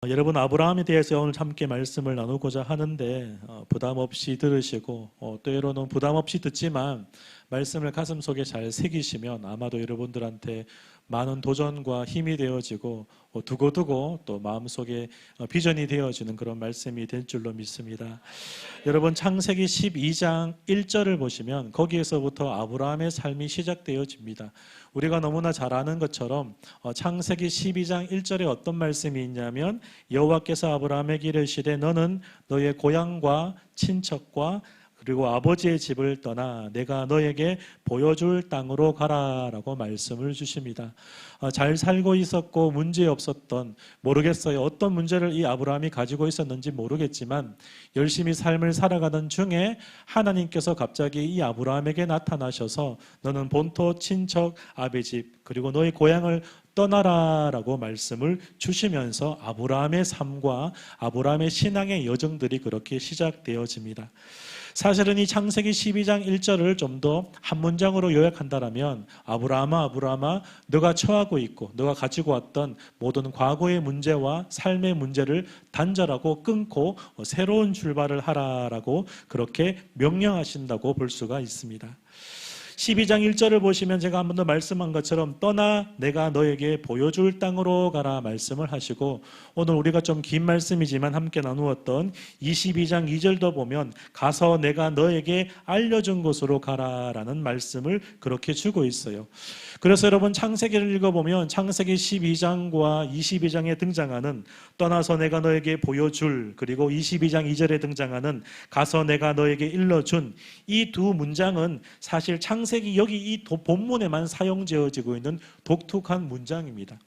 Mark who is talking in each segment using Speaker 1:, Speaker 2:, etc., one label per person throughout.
Speaker 1: 여러분, 아브라함에 대해서 오늘 함께 말씀을 나누고자 하는데 부담 없이 들으시고 때로는 부담 없이 듣지만 말씀을 가슴속에 잘 새기시면 아마도 여러분들한테 많은 도전과 힘이 되어지고 두고두고 또 마음속에 비전이 되어지는 그런 말씀이 될 줄로 믿습니다. 여러분, 창세기 12장 1절을 보시면 거기에서부터 아브라함의 삶이 시작되어집니다. 우리가 너무나 잘 아는 것처럼 창세기 12장 1절에 어떤 말씀이 있냐면 여호와께서 아브라함에게 이르시되 너는 너의 고향과 친척과 그리고 아버지의 집을 떠나 내가 너에게 보여줄 땅으로 가라라고 말씀을 주십니다. 잘 살고 있었고 문제 없었던, 모르겠어요, 어떤 문제를 이 아브라함이 가지고 있었는지 모르겠지만 열심히 삶을 살아가던 중에 하나님께서 갑자기 이 아브라함에게 나타나셔서 너는 본토 친척 아비 집 그리고 너의 고향을 떠나라라고 말씀을 주시면서 아브라함의 삶과 아브라함의 신앙의 여정들이 그렇게 시작되어집니다. 사실은 이 창세기 12장 1절을 좀 더 한 문장으로 요약한다면 아브라함아 아브라함아 너가 처하고 있고 너가 가지고 왔던 모든 과거의 문제와 삶의 문제를 단절하고 끊고 새로운 출발을 하라라고 그렇게 명령하신다고 볼 수가 있습니다. 12장 1절을 보시면 제가 한 번 더 말씀한 것처럼 떠나 내가 너에게 보여줄 땅으로 가라 말씀을 하시고, 오늘 우리가 좀 긴 말씀이지만 함께 나누었던 22장 2절도 보면 가서 내가 너에게 알려준 곳으로 가라라는 말씀을 그렇게 주고 있어요. 그래서 여러분, 창세기를 읽어보면 창세기 12장과 22장에 등장하는 떠나서 내가 너에게 보여줄, 그리고 22장 2절에 등장하는 가서 내가 너에게 일러준, 이 두 문장은 사실 창세기 여기 이 본문에만 사용되어지고 있는 독특한 문장입니다.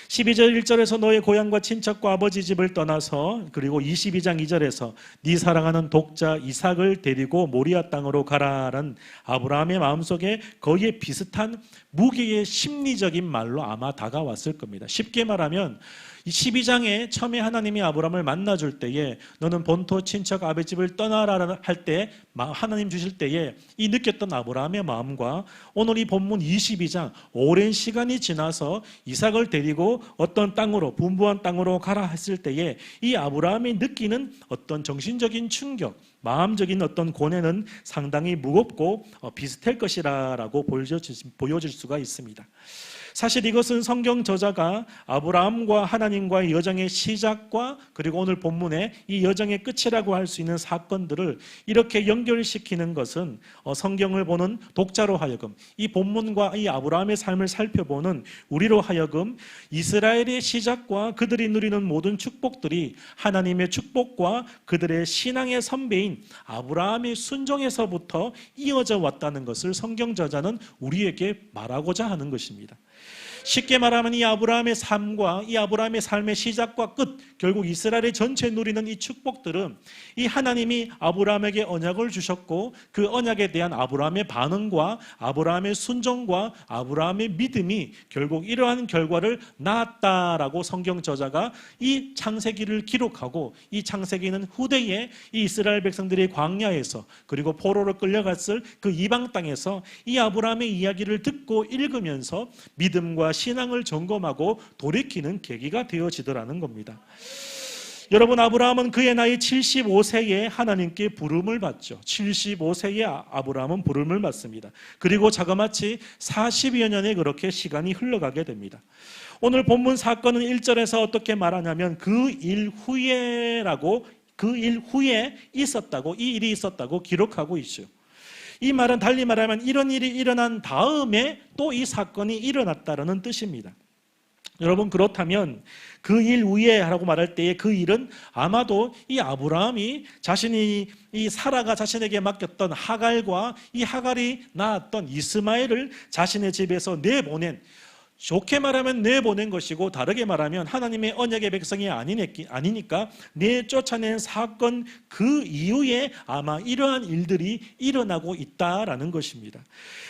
Speaker 1: 12절 1절에서 너의 고향과 친척과 아버지 집을 떠나서, 그리고 22장 2절에서 네 사랑하는 독자 이삭을 데리고 모리아 땅으로 가라라는 아브라함의 마음속에 거기에 비슷한 무게의 심리적인 말로 아마 다가왔을 겁니다. 쉽게 말하면 이 12장에 처음에 하나님이 아브라함을 만나줄 때에 너는 본토 친척 아비 집을 떠나라 할 때 하나님 주실 때에 이 느꼈던 아브라함의 마음과 오늘 이 본문 22장 오랜 시간이 지나서 이삭을 데리고 어떤 땅으로, 분부한 땅으로 가라 했을 때에 이 아브라함이 느끼는 어떤 정신적인 충격, 마음적인 어떤 고뇌는 상당히 무겁고 비슷할 것이라고 보여질 수가 있습니다. 사실 이것은 성경 저자가 아브라함과 하나님과의 여정의 시작과 그리고 오늘 본문의 이 여정의 끝이라고 할 수 있는 사건들을 이렇게 연결시키는 것은 성경을 보는 독자로 하여금 이 본문과 이 아브라함의 삶을 살펴보는 우리로 하여금 이스라엘의 시작과 그들이 누리는 모든 축복들이 하나님의 축복과 그들의 신앙의 선배인 아브라함의 순종에서부터 이어져 왔다는 것을 성경 저자는 우리에게 말하고자 하는 것입니다. 쉽게 말하면 이 아브라함의 삶과 이 아브라함의 삶의 시작과 끝, 결국 이스라엘의 전체 누리는 이 축복들은 이 하나님이 아브라함에게 언약을 주셨고 그 언약에 대한 아브라함의 반응과 아브라함의 순종과 아브라함의 믿음이 결국 이러한 결과를 낳았다라고 성경 저자가 이 창세기를 기록하고, 이 창세기는 후대에 이 이스라엘 백성들이 광야에서 그리고 포로로 끌려갔을 그 이방 땅에서 이 아브라함의 이야기를 듣고 읽으면서 믿음과 신앙을 점검하고 돌이키는 계기가 되어지더라는 겁니다. 여러분, 아브라함은 그의 나이 75세에 하나님께 부름을 받죠. 75세에 아브라함은 부름을 받습니다. 그리고 자그마치 40여 년에 그렇게 시간이 흘러가게 됩니다. 오늘 본문 사건은 1절에서 어떻게 말하냐면 그 일 후에라고, 그 일 후에 있었다고, 이 일이 있었다고 기록하고 있죠. 이 말은 달리 말하면 이런 일이 일어난 다음에 또 이 사건이 일어났다는 뜻입니다. 여러분, 그렇다면 그 일 후에 라고 말할 때에 그 일은 아마도 이 아브라함이 자신이 이 사라가 자신에게 맡겼던 하갈과 이 하갈이 낳았던 이스마엘을 자신의 집에서 내보낸, 좋게 말하면 내보낸 것이고 다르게 말하면 하나님의 언약의 백성이 아니니까 내쫓아낸 사건 그 이후에 아마 이러한 일들이 일어나고 있다라는 것입니다.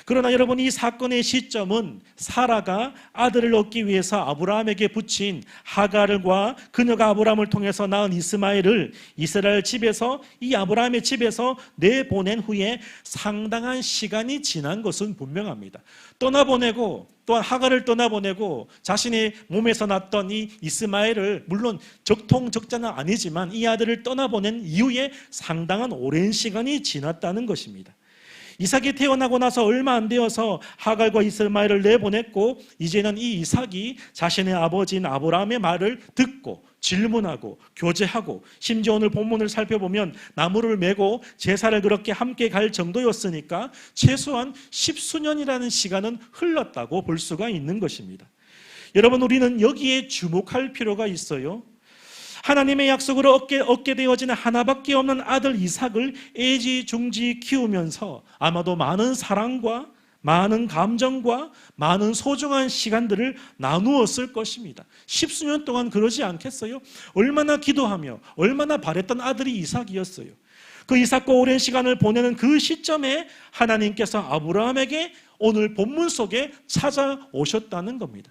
Speaker 1: 그러나 여러분, 이 사건의 시점은 사라가 아들을 얻기 위해서 아브라함에게 붙인 하갈과 그녀가 아브라함을 통해서 낳은 이스마엘을 이스라엘 집에서, 이 아브라함의 집에서 내보낸 후에 상당한 시간이 지난 것은 분명합니다. 떠나보내고 또한 하갈을 떠나보내고 자신의 몸에서 났던 이 이스마엘을, 물론 적통적자는 아니지만 이 아들을 떠나보낸 이후에 상당한 오랜 시간이 지났다는 것입니다. 이삭이 태어나고 나서 얼마 안 되어서 하갈과 이스마엘을 내보냈고, 이제는 이 이삭이 자신의 아버지인 아브라함의 말을 듣고 질문하고 교제하고, 심지어 오늘 본문을 살펴보면 나무를 메고 제사를 그렇게 함께 갈 정도였으니까 최소한 10수년이라는 시간은 흘렀다고 볼 수가 있는 것입니다. 여러분, 우리는 여기에 주목할 필요가 있어요. 하나님의 약속으로 얻게 되어지는 하나밖에 없는 아들 이삭을 애지중지 키우면서 아마도 많은 사랑과 많은 감정과 많은 소중한 시간들을 나누었을 것입니다. 10수년 동안 그러지 않겠어요? 얼마나 기도하며 얼마나 바랬던 아들이 이삭이었어요. 그 이삭과 오랜 시간을 보내는 그 시점에 하나님께서 아브라함에게 오늘 본문 속에 찾아오셨다는 겁니다.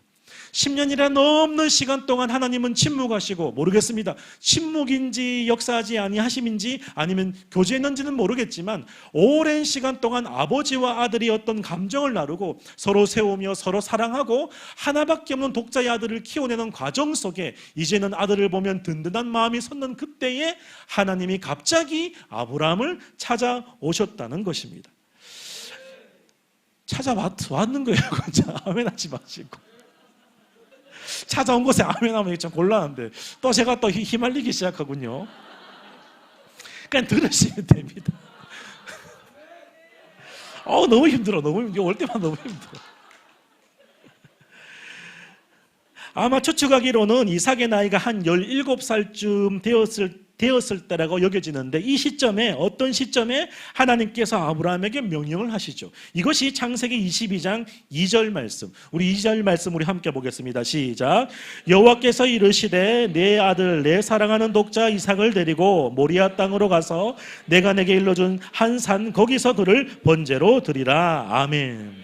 Speaker 1: 10년이나 넘는 시간 동안 하나님은 침묵하시고, 모르겠습니다. 침묵인지 역사하지 아니하심인지 아니면 교제했는지는 모르겠지만 오랜 시간 동안 아버지와 아들이 어떤 감정을 나누고 서로 세우며 서로 사랑하고 하나밖에 없는 독자의 아들을 키워내는 과정 속에 이제는 아들을 보면 든든한 마음이 솟는 그때에 하나님이 갑자기 아브라함을 찾아오셨다는 것입니다. 찾아왔는 거예요. 진짜 아멘 하지 마시고. 찾아온 곳에 아멘 하면 좀 곤란한데 또 제가 또 휘말리기 시작하군요. 그냥 들으시면 됩니다. 너무 힘들어. 올 때만 너무 힘들어. 아마 추측하기로는 이삭의 나이가 한 17살쯤 되었을 때라고 여겨지는데, 이 시점에, 어떤 시점에 하나님께서 아브라함에게 명령을 하시죠. 이것이 창세기 22장 2절 말씀. 우리 2절 말씀 우리 함께 보겠습니다. 시작. 여호와께서 이르시되 내 아들 내 사랑하는 독자 이삭을 데리고 모리아 땅으로 가서 내가 내게 일러준 한 산 거기서 그를 번제로 드리라. 아멘.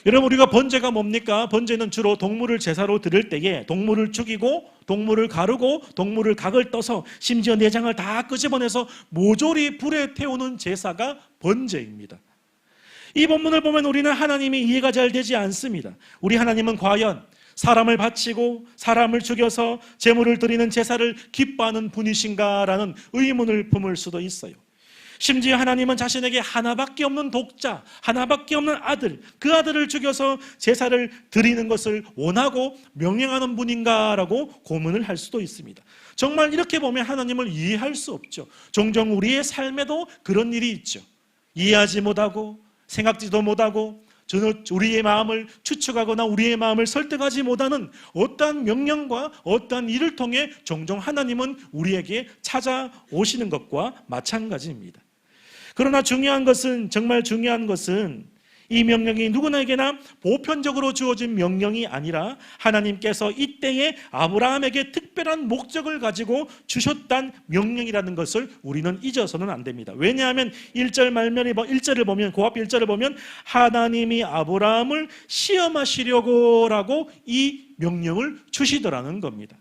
Speaker 1: 여러분, 우리가 번제가 뭡니까? 번제는 주로 동물을 제사로 드릴 때에 동물을 죽이고 동물을 가르고 동물을 각을 떠서 심지어 내장을 다 끄집어내서 모조리 불에 태우는 제사가 번제입니다. 이 본문을 보면 우리는 하나님이 이해가 잘 되지 않습니다. 우리 하나님은 과연 사람을 바치고 사람을 죽여서 제물을 드리는 제사를 기뻐하는 분이신가라는 의문을 품을 수도 있어요. 심지어 하나님은 자신에게 하나밖에 없는 독자, 하나밖에 없는 아들, 그 아들을 죽여서 제사를 드리는 것을 원하고 명령하는 분인가라고 고민을 할 수도 있습니다. 정말 이렇게 보면 하나님을 이해할 수 없죠. 종종 우리의 삶에도 그런 일이 있죠. 이해하지 못하고 생각지도 못하고 우리의 마음을 추측하거나 우리의 마음을 설득하지 못하는 어떠한 명령과 어떠한 일을 통해 종종 하나님은 우리에게 찾아오시는 것과 마찬가지입니다. 그러나 정말 중요한 것은 이 명령이 누구에게나 보편적으로 주어진 명령이 아니라 하나님께서 이때에 아브라함에게 특별한 목적을 가지고 주셨단 명령이라는 것을 우리는 잊어서는 안 됩니다. 왜냐하면 1절 말면에 1절을 보면, 그 앞 1절을 보면 하나님이 아브라함을 시험하시려고라고 이 명령을 주시더라는 겁니다.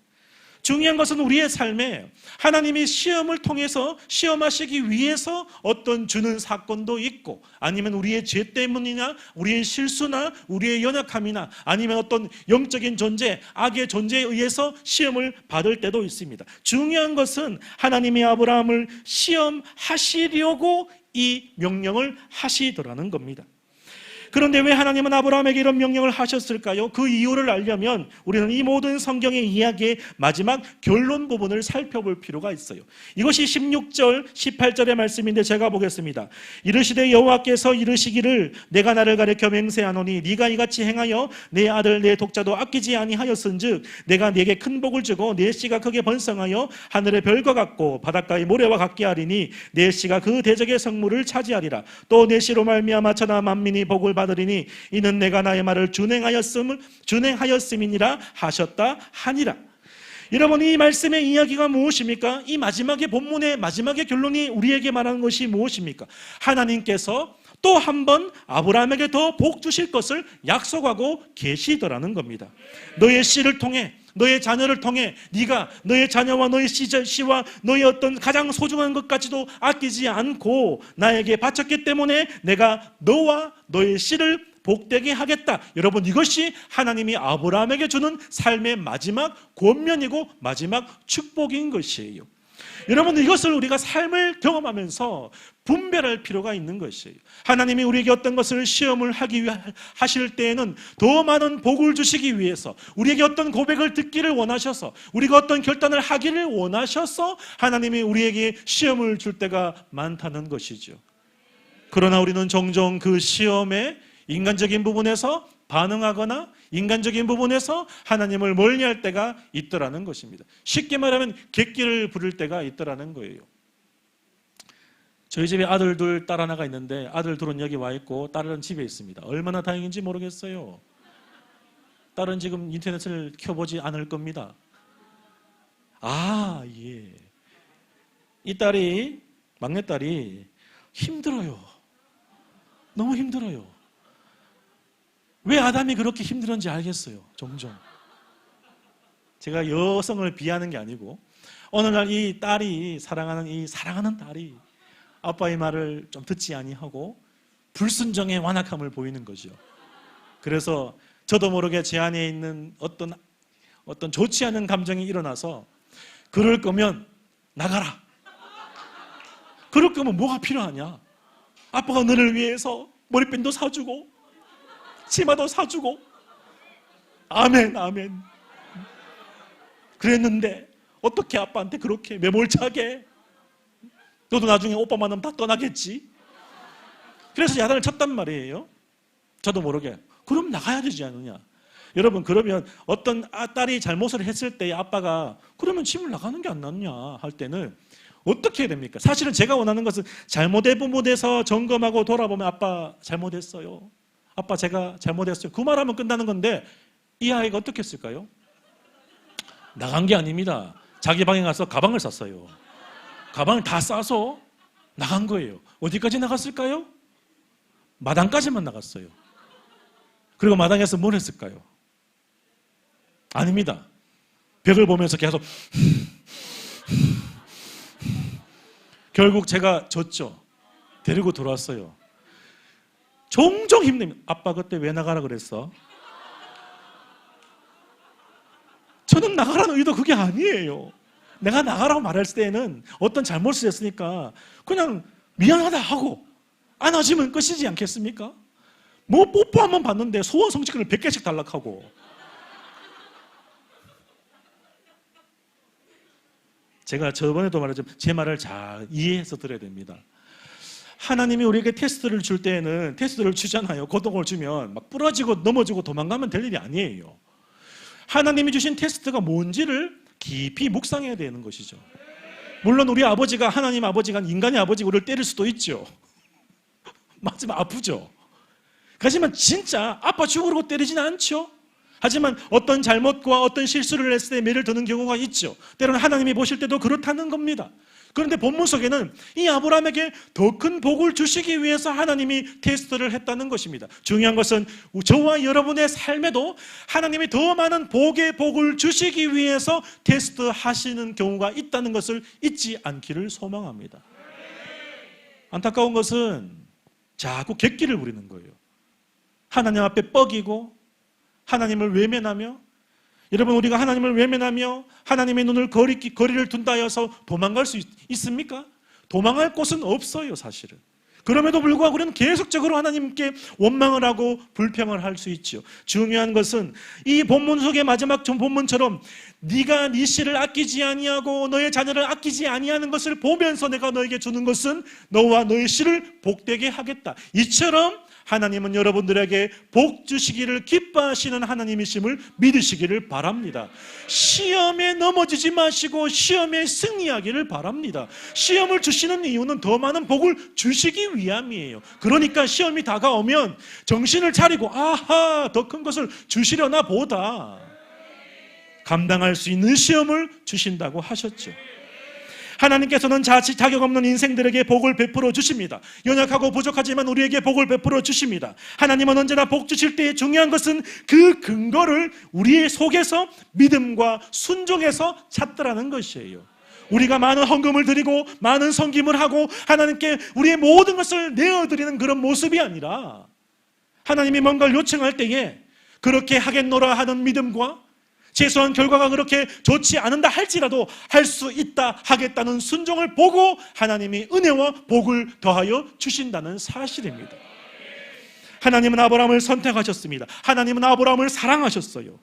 Speaker 1: 중요한 것은 우리의 삶에 하나님이 시험을 통해서 시험하시기 위해서 어떤 주는 사건도 있고, 아니면 우리의 죄 때문이나 우리의 실수나 우리의 연약함이나 아니면 어떤 영적인 존재, 악의 존재에 의해서 시험을 받을 때도 있습니다. 중요한 것은 하나님이 아브라함을 시험하시려고 이 명령을 하시더라는 겁니다. 그런데 왜 하나님은 아브라함에게 이런 명령을 하셨을까요? 그 이유를 알려면 우리는 이 모든 성경의 이야기의 마지막 결론 부분을 살펴볼 필요가 있어요. 이것이 16절, 18절의 말씀인데 제가 보겠습니다. 이르시되 여호와께서 이르시기를 내가 나를 가리켜 맹세하노니 네가 이같이 행하여 내 아들 내 독자도 아끼지 아니하였은즉 내가 네게 큰 복을 주고 내 씨가 크게 번성하여 하늘의 별과 같고 바닷가의 모래와 같게 하리니 내 씨가 그 대적의 성물을 차지하리라. 또 내 씨로 말미암아 천하 만민이 복을 받으리니 이는 내가 나의 말을 준행하였음이니라 하셨다 하니라. 여러분, 이 말씀의 이야기가 무엇입니까? 이 마지막의 본문의 마지막의 결론이 우리에게 말하는 것이 무엇입니까? 하나님께서 또 한 번 아브라함에게 더 복 주실 것을 약속하고 계시더라는 겁니다. 너의 씨를 통해, 너의 자녀를 통해 네가 너의 자녀와 너의 씨와 너의 어떤 가장 소중한 것까지도 아끼지 않고 나에게 바쳤기 때문에 내가 너와 너의 씨를 복되게 하겠다. 여러분, 이것이 하나님이 아브라함에게 주는 삶의 마지막 권면이고 마지막 축복인 것이에요. 여러분, 이것을 우리가 삶을 경험하면서 분별할 필요가 있는 것이에요. 하나님이 우리에게 어떤 것을 시험을 하실 때에는 더 많은 복을 주시기 위해서, 우리에게 어떤 고백을 듣기를 원하셔서, 우리가 어떤 결단을 하기를 원하셔서 하나님이 우리에게 시험을 줄 때가 많다는 것이죠. 그러나 우리는 종종 그 시험에 인간적인 부분에서 반응하거나 인간적인 부분에서 하나님을 멀리할 때가 있더라는 것입니다. 쉽게 말하면 객기를 부릴 때가 있더라는 거예요. 저희 집에 아들 둘, 딸 하나가 있는데 아들 둘은 여기 와 있고 딸은 집에 있습니다. 얼마나 다행인지 모르겠어요. 딸은 지금 인터넷을 켜보지 않을 겁니다. 예. 이 딸이, 막내딸이 힘들어요. 너무 힘들어요. 왜 아담이 그렇게 힘들었는지 알겠어요. 종종. 제가 여성을 비하는 게 아니고 어느 날 이 딸이 사랑하는 딸이 아빠의 말을 좀 듣지 아니하고 불순종의 완악함을 보이는 거죠. 그래서 저도 모르게 제 안에 있는 어떤 좋지 않은 감정이 일어나서 그럴 거면 나가라. 그럴 거면 뭐가 필요하냐? 아빠가 너를 위해서 머리핀도 사주고 치마도 사주고 아멘 아멘 그랬는데 어떻게 아빠한테 그렇게 매몰차게, 너도 나중에 오빠 만나면 다 떠나겠지. 그래서 야단을 쳤단 말이에요. 저도 모르게. 그럼 나가야 되지 않느냐. 여러분, 그러면 어떤 딸이 잘못을 했을 때 아빠가 그러면 집을 나가는 게 안 낫냐 할 때는 어떻게 해야 됩니까? 사실은 제가 원하는 것은 잘못된 부분에서 점검하고 돌아보면 아빠 잘못했어요, 아빠 제가 잘못했어요, 그 말하면 끝나는 건데 이 아이가 어떻게 했을까요? 나간 게 아닙니다. 자기 방에 가서 가방을 쌌어요. 가방을 다 싸서 나간 거예요. 어디까지 나갔을까요? 마당까지만 나갔어요. 그리고 마당에서 뭘 했을까요? 아닙니다. 벽을 보면서 계속 결국 제가 졌죠. 데리고 들어왔어요. 종종 힘냅니다. 아빠 그때 왜 나가라 그랬어? 저는 나가라는 의도 그게 아니에요. 내가 나가라고 말할 때에는 어떤 잘못을 했으니까 그냥 미안하다 하고 안아주면 끝이지 않겠습니까? 뭐 뽀뽀 한번 받는데 소원 성취권을 100개씩 달락하고. 제가 저번에도 말했지만 제 말을 잘 이해해서 들어야 됩니다. 하나님이 우리에게 테스트를 줄 때에는 테스트를 주잖아요. 고통을 주면 막 부러지고 넘어지고 도망가면 될 일이 아니에요. 하나님이 주신 테스트가 뭔지를 깊이 묵상해야 되는 것이죠. 물론 우리 아버지가, 하나님 아버지가 인간의 아버지가 우리를 때릴 수도 있죠. 맞으면 아프죠. 하지만 진짜 아빠 죽으라고 때리지는 않죠. 하지만 어떤 잘못과 어떤 실수를 했을 때 매를 드는 경우가 있죠. 때로는 하나님이 보실 때도 그렇다는 겁니다. 그런데 본문 속에는 이 아브라함에게 더 큰 복을 주시기 위해서 하나님이 테스트를 했다는 것입니다. 중요한 것은 저와 여러분의 삶에도 하나님이 더 많은 복을 주시기 위해서 테스트하시는 경우가 있다는 것을 잊지 않기를 소망합니다. 안타까운 것은 자꾸 객기를 부리는 거예요. 하나님 앞에 뻐기고 하나님을 외면하며, 여러분, 우리가 하나님을 외면하며 하나님의 눈을 거리를 둔다 하여서 도망갈 수 있습니까? 도망갈 곳은 없어요, 사실은. 그럼에도 불구하고 우리는 계속적으로 하나님께 원망을 하고 불평을 할 수 있죠. 중요한 것은 이 본문 속의 마지막 본문처럼 네가 네 씨를 아끼지 아니하고 너의 자녀를 아끼지 아니하는 것을 보면서 내가 너에게 주는 것은 너와 너의 씨를 복되게 하겠다. 이처럼 하나님은 여러분들에게 복 주시기를 기뻐하시는 하나님이심을 믿으시기를 바랍니다. 시험에 넘어지지 마시고 시험에 승리하기를 바랍니다. 시험을 주시는 이유는 더 많은 복을 주시기 위함이에요. 그러니까 시험이 다가오면 정신을 차리고 아하, 더 큰 것을 주시려나 보다. 감당할 수 있는 시험을 주신다고 하셨죠. 하나님께서는 자격 없는 인생들에게 복을 베풀어 주십니다. 연약하고 부족하지만 우리에게 복을 베풀어 주십니다. 하나님은 언제나 복 주실 때 중요한 것은 그 근거를 우리의 속에서 믿음과 순종해서 찾더라는 것이에요. 우리가 많은 헌금을 드리고 많은 섬김을 하고 하나님께 우리의 모든 것을 내어드리는 그런 모습이 아니라 하나님이 뭔가를 요청할 때에 그렇게 하겠노라 하는 믿음과 최소한 결과가 그렇게 좋지 않은다 할지라도 할 수 있다 하겠다는 순종을 보고 하나님이 은혜와 복을 더하여 주신다는 사실입니다. 하나님은 아브라함을 선택하셨습니다. 하나님은 아브라함을 사랑하셨어요.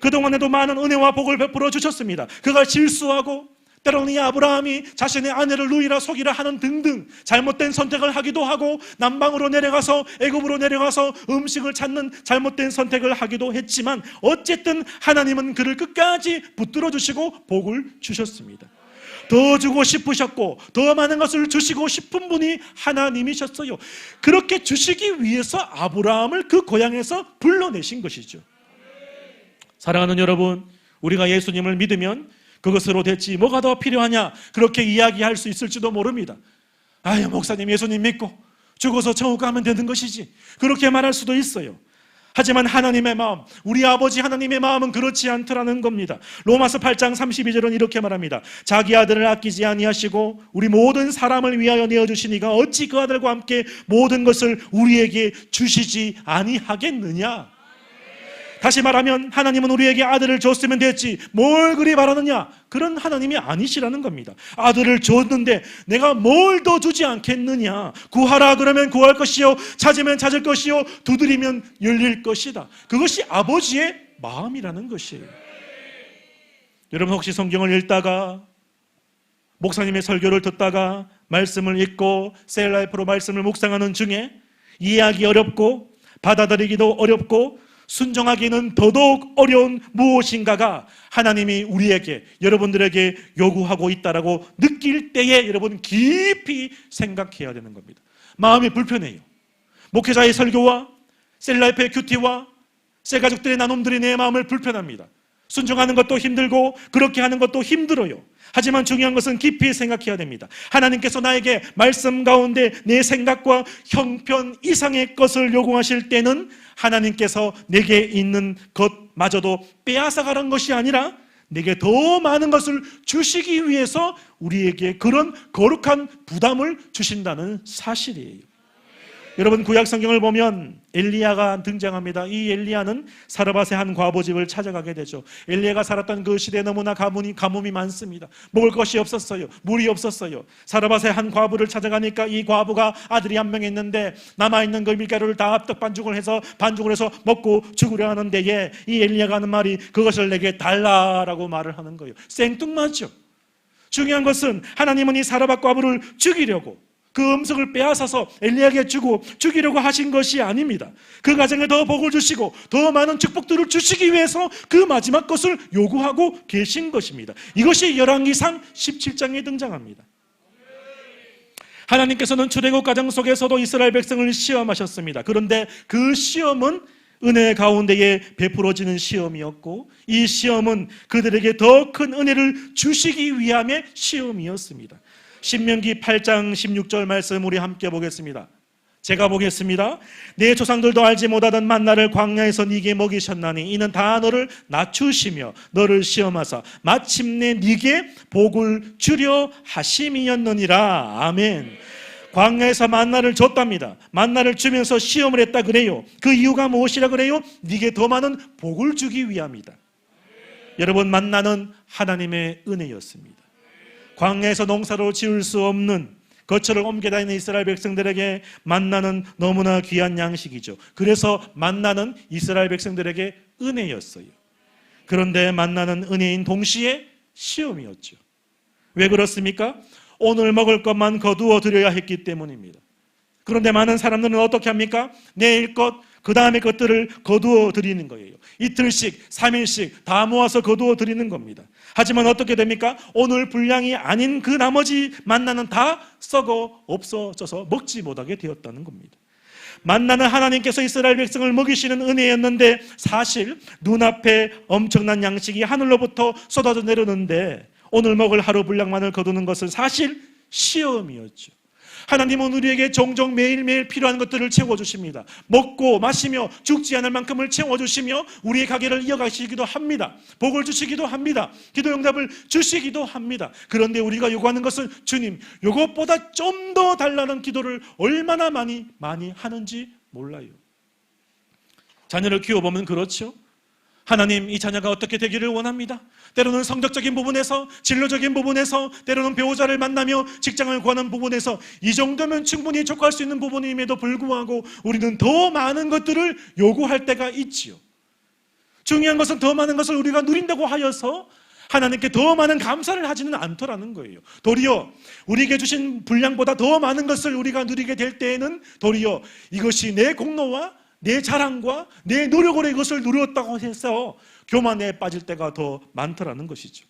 Speaker 1: 그동안에도 많은 은혜와 복을 베풀어 주셨습니다. 그가 실수하고 때로는 이 아브라함이 자신의 아내를 누이라 속이라 하는 등등 잘못된 선택을 하기도 하고 남방으로 내려가서 애굽으로 내려가서 음식을 찾는 잘못된 선택을 하기도 했지만 어쨌든 하나님은 그를 끝까지 붙들어 주시고 복을 주셨습니다. 더 주고 싶으셨고 더 많은 것을 주시고 싶은 분이 하나님이셨어요. 그렇게 주시기 위해서 아브라함을 그 고향에서 불러내신 것이죠. 사랑하는 여러분, 우리가 예수님을 믿으면 그것으로 됐지 뭐가 더 필요하냐 그렇게 이야기할 수 있을지도 모릅니다. 아유, 목사님 예수님 믿고 죽어서 천국 가면 되는 것이지 그렇게 말할 수도 있어요. 하지만 하나님의 마음, 우리 아버지 하나님의 마음은 그렇지 않더라는 겁니다. 로마서 8장 32절은 이렇게 말합니다. 자기 아들을 아끼지 아니하시고 우리 모든 사람을 위하여 내어주시니가 어찌 그 아들과 함께 모든 것을 우리에게 주시지 아니하겠느냐. 다시 말하면 하나님은 우리에게 아들을 줬으면 됐지 뭘 그리 바라느냐, 그런 하나님이 아니시라는 겁니다. 아들을 줬는데 내가 뭘 더 주지 않겠느냐. 구하라 그러면 구할 것이요 찾으면 찾을 것이요 두드리면 열릴 것이다. 그것이 아버지의 마음이라는 것이에요. 여러분 혹시 성경을 읽다가 목사님의 설교를 듣다가 말씀을 읽고 셀라이프로 말씀을 묵상하는 중에 이해하기 어렵고 받아들이기도 어렵고 순종하기는 더더욱 어려운 무엇인가가 하나님이 우리에게 여러분들에게 요구하고 있다라고 느낄 때에 여러분 깊이 생각해야 되는 겁니다. 마음이 불편해요. 목회자의 설교와 셀라이프의 큐티와 셀가족들의 나눔들이 내 마음을 불편합니다. 순종하는 것도 힘들고 그렇게 하는 것도 힘들어요. 하지만 중요한 것은 깊이 생각해야 됩니다. 하나님께서 나에게 말씀 가운데 내 생각과 형편 이상의 것을 요구하실 때는 하나님께서 내게 있는 것마저도 빼앗아가는 것이 아니라 내게 더 많은 것을 주시기 위해서 우리에게 그런 거룩한 부담을 주신다는 사실이에요. 여러분 구약 성경을 보면 엘리야가 등장합니다. 이 엘리야는 사르밧의 한 과부 집을 찾아가게 되죠. 엘리야가 살았던 그 시대에 너무나 가뭄이 많습니다. 먹을 것이 없었어요. 물이 없었어요. 사르밧의 한 과부를 찾아가니까 이 과부가 아들이 한 명 있는데 남아있는 그 밀가루를 다 합떡 반죽을 해서 먹고 죽으려 하는 데에 이 엘리야가 하는 말이 그것을 내게 달라라고 말을 하는 거예요. 생뚱맞죠. 중요한 것은 하나님은 이 사르밧 과부를 죽이려고 그 음식을 빼앗아서 엘리야에게 주고 죽이려고 하신 것이 아닙니다. 그 가정에 더 복을 주시고 더 많은 축복들을 주시기 위해서 그 마지막 것을 요구하고 계신 것입니다. 이것이 열왕기상 17장에 등장합니다. 하나님께서는 출애굽 가정 속에서도 이스라엘 백성을 시험하셨습니다. 그런데 그 시험은 은혜 가운데에 베풀어지는 시험이었고 이 시험은 그들에게 더 큰 은혜를 주시기 위함의 시험이었습니다. 신명기 8장 16절 말씀 우리 함께 보겠습니다. 제가 보겠습니다. 내 조상들도 알지 못하던 만나를 광야에서 네게 먹이셨나니 이는 다 너를 낮추시며 너를 시험하사 마침내 네게 복을 주려 하심이었느니라. 아멘. 광야에서 만나를 줬답니다. 만나를 주면서 시험을 했다 그래요. 그 이유가 무엇이라 그래요? 네게 더 많은 복을 주기 위함이다. 여러분 만나는 하나님의 은혜였습니다. 광야에서 농사로 지을 수 없는 거처를 옮겨 다니는 이스라엘 백성들에게 만나는 너무나 귀한 양식이죠. 그래서 만나는 이스라엘 백성들에게 은혜였어요. 그런데 만나는 은혜인 동시에 시험이었죠. 왜 그렇습니까? 오늘 먹을 것만 거두어 드려야 했기 때문입니다. 그런데 많은 사람들은 어떻게 합니까? 내일 것, 그 다음에 것들을 거두어 드리는 거예요. 이틀씩, 3일씩 다 모아서 거두어 드리는 겁니다. 하지만 어떻게 됩니까? 오늘 분량이 아닌 그 나머지 만나는 다 썩어 없어져서 먹지 못하게 되었다는 겁니다. 만나는 하나님께서 이스라엘 백성을 먹이시는 은혜였는데 사실 눈앞에 엄청난 양식이 하늘로부터 쏟아져 내려오는데 오늘 먹을 하루 분량만을 거두는 것은 사실 시험이었죠. 하나님은 우리에게 종종 매일매일 필요한 것들을 채워주십니다. 먹고 마시며 죽지 않을 만큼을 채워주시며 우리의 가게를 이어가시기도 합니다. 복을 주시기도 합니다. 기도 응답을 주시기도 합니다. 그런데 우리가 요구하는 것은 주님, 요것보다 좀 더 달라는 기도를 얼마나 많이 하는지 몰라요. 자녀를 키워보면 그렇죠. 하나님, 이 자녀가 어떻게 되기를 원합니다. 때로는 성적적인 부분에서, 진로적인 부분에서, 때로는 배우자를 만나며 직장을 구하는 부분에서 이 정도면 충분히 족할 수 있는 부분임에도 불구하고 우리는 더 많은 것들을 요구할 때가 있지요. 중요한 것은 더 많은 것을 우리가 누린다고 하여서 하나님께 더 많은 감사를 하지는 않더라는 거예요. 도리어 우리에게 주신 분량보다 더 많은 것을 우리가 누리게 될 때에는 도리어 이것이 내 공로와 내 자랑과 내 노력으로 이것을 누렸다고 해서 교만에 빠질 때가 더 많더라는 것이죠.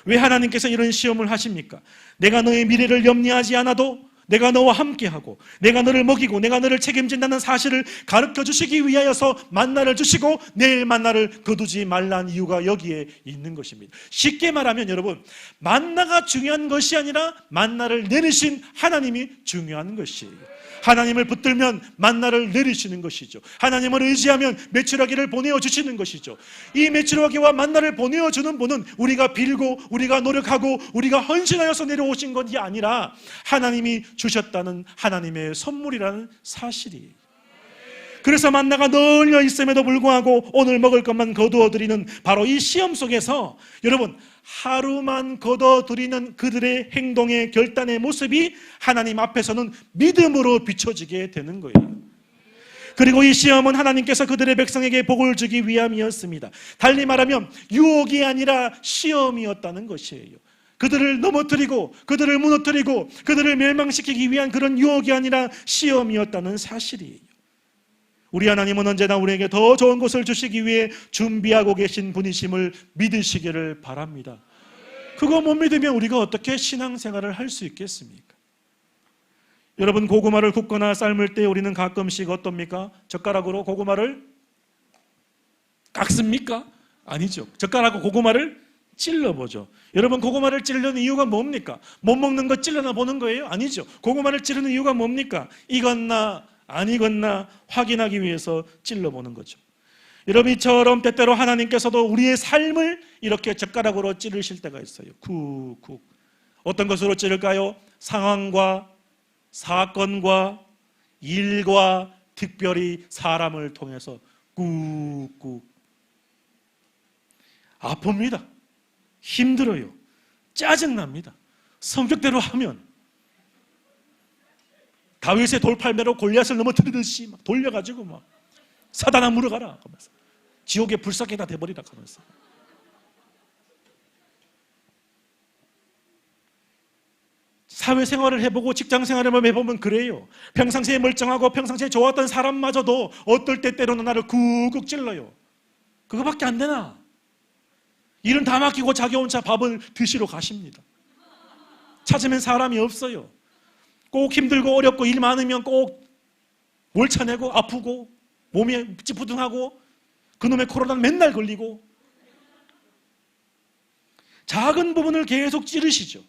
Speaker 1: 왜 하나님께서 이런 시험을 하십니까? 내가 너의 미래를 염려하지 않아도 내가 너와 함께하고 내가 너를 먹이고 내가 너를 책임진다는 사실을 가르쳐 주시기 위하여서 만나를 주시고 내일 만나를 거두지 말라는 이유가 여기에 있는 것입니다. 쉽게 말하면 여러분, 만나가 중요한 것이 아니라 만나를 내리신 하나님이 중요한 것이에요. 하나님을 붙들면 만나를 내리시는 것이죠. 하나님을 의지하면 메추라기를 보내어주시는 것이죠. 이 메추라기와 만나를 보내어주는 분은 우리가 빌고 우리가 노력하고 우리가 헌신하여서 내려오신 것이 아니라 하나님이 주셨다는 하나님의 선물이라는 사실이에요. 그래서 만나가 널려 있음에도 불구하고 오늘 먹을 것만 거두어드리는 바로 이 시험 속에서 여러분, 하루만 거둬들이는 그들의 행동의 결단의 모습이 하나님 앞에서는 믿음으로 비춰지게 되는 거예요. 그리고 이 시험은 하나님께서 그들의 백성에게 복을 주기 위함이었습니다. 달리 말하면 유혹이 아니라 시험이었다는 것이에요. 그들을 넘어뜨리고 그들을 무너뜨리고 그들을 멸망시키기 위한 그런 유혹이 아니라 시험이었다는 사실이에요. 우리 하나님은 언제나 우리에게 더 좋은 것을 주시기 위해 준비하고 계신 분이심을 믿으시기를 바랍니다. 그거 못 믿으면 우리가 어떻게 신앙생활을 할 수 있겠습니까? 여러분, 고구마를 굽거나 삶을 때 우리는 가끔씩 어떻습니까? 젓가락으로 고구마를 깎습니까? 아니죠. 젓가락으로 고구마를 찔러보죠. 여러분, 고구마를 찌르는 이유가 뭡니까? 못 먹는 거 찔러나 보는 거예요? 아니죠. 고구마를 찌르는 이유가 뭡니까? 익었나 아니겠나 확인하기 위해서 찔러보는 거죠. 여러분, 이처럼 때때로 하나님께서도 우리의 삶을 이렇게 젓가락으로 찌르실 때가 있어요. 쿡쿡. 어떤 것으로 찌를까요? 상황과 사건과 일과 특별히 사람을 통해서 꾹꾹. 아픕니다. 힘들어요. 짜증납니다. 성격대로 하면 다윗의 돌팔매로 골리앗을 넘어뜨리듯이 막 돌려가지고 막 사단아 물어가라 하면서 지옥의 불사케다 돼버리라 하면서. 사회생활을 해보고 직장생활을 해보면 그래요. 평상시에 멀쩡하고 평상시에 좋았던 사람마저도 어떨 때 때로는 나를 쿡쿡 찔러요. 그거밖에 안 되나? 일은 다 맡기고 자기 혼자 밥을 드시러 가십니다. 찾으면 사람이 없어요. 꼭 힘들고 어렵고 일 많으면 꼭 월차내고 아프고 몸이 찌푸둥하고 그놈의 코로나는 맨날 걸리고 작은 부분을 계속 찌르시죠.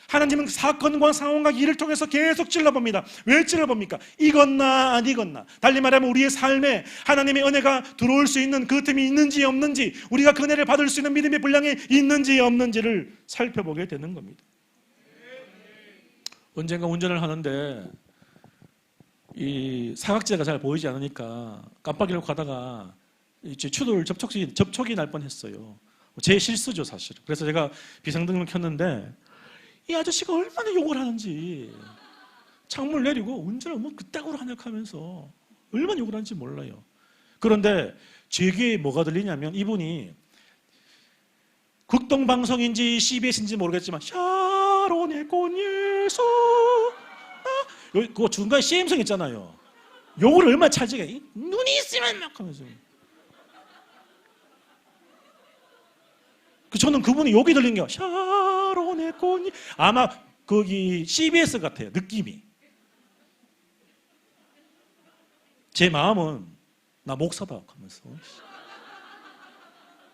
Speaker 1: 하나님은 사건과 상황과 일을 통해서 계속 찔러봅니다. 왜 찔러봅니까? 익었나 안 익었나. 달리 말하면 우리의 삶에 하나님의 은혜가 들어올 수 있는 그 틈이 있는지 없는지, 우리가 그 은혜를 받을 수 있는 믿음의 분량이 있는지 없는지를 살펴보게 되는 겁니다. 언젠가 운전을 하는데 이 사각지대가 잘 보이지 않으니까 깜빡이를 가다가 추돌 접촉이 날 뻔했어요. 제 실수죠, 사실. 그래서 제가 비상등을 켰는데 이 아저씨가 얼마나 욕을 하는지, 창문을 내리고 운전을 뭐 그따구로 하냐 하면서 얼마나 욕을 하는지 몰라요. 그런데 제 귀에 뭐가 들리냐면 이분이 극동방송인지 CBS인지 모르겠지만 샤론의 꽃 예수, 그 중간에 CM성 있잖아요. 욕을 얼마나 차지게 눈이 있으면 막 하면서. 저는 그분이 욕이 들린 게 샤론의 꽃이, 아마 거기 CBS 같아요, 느낌이. 제 마음은 나 목사다 하면서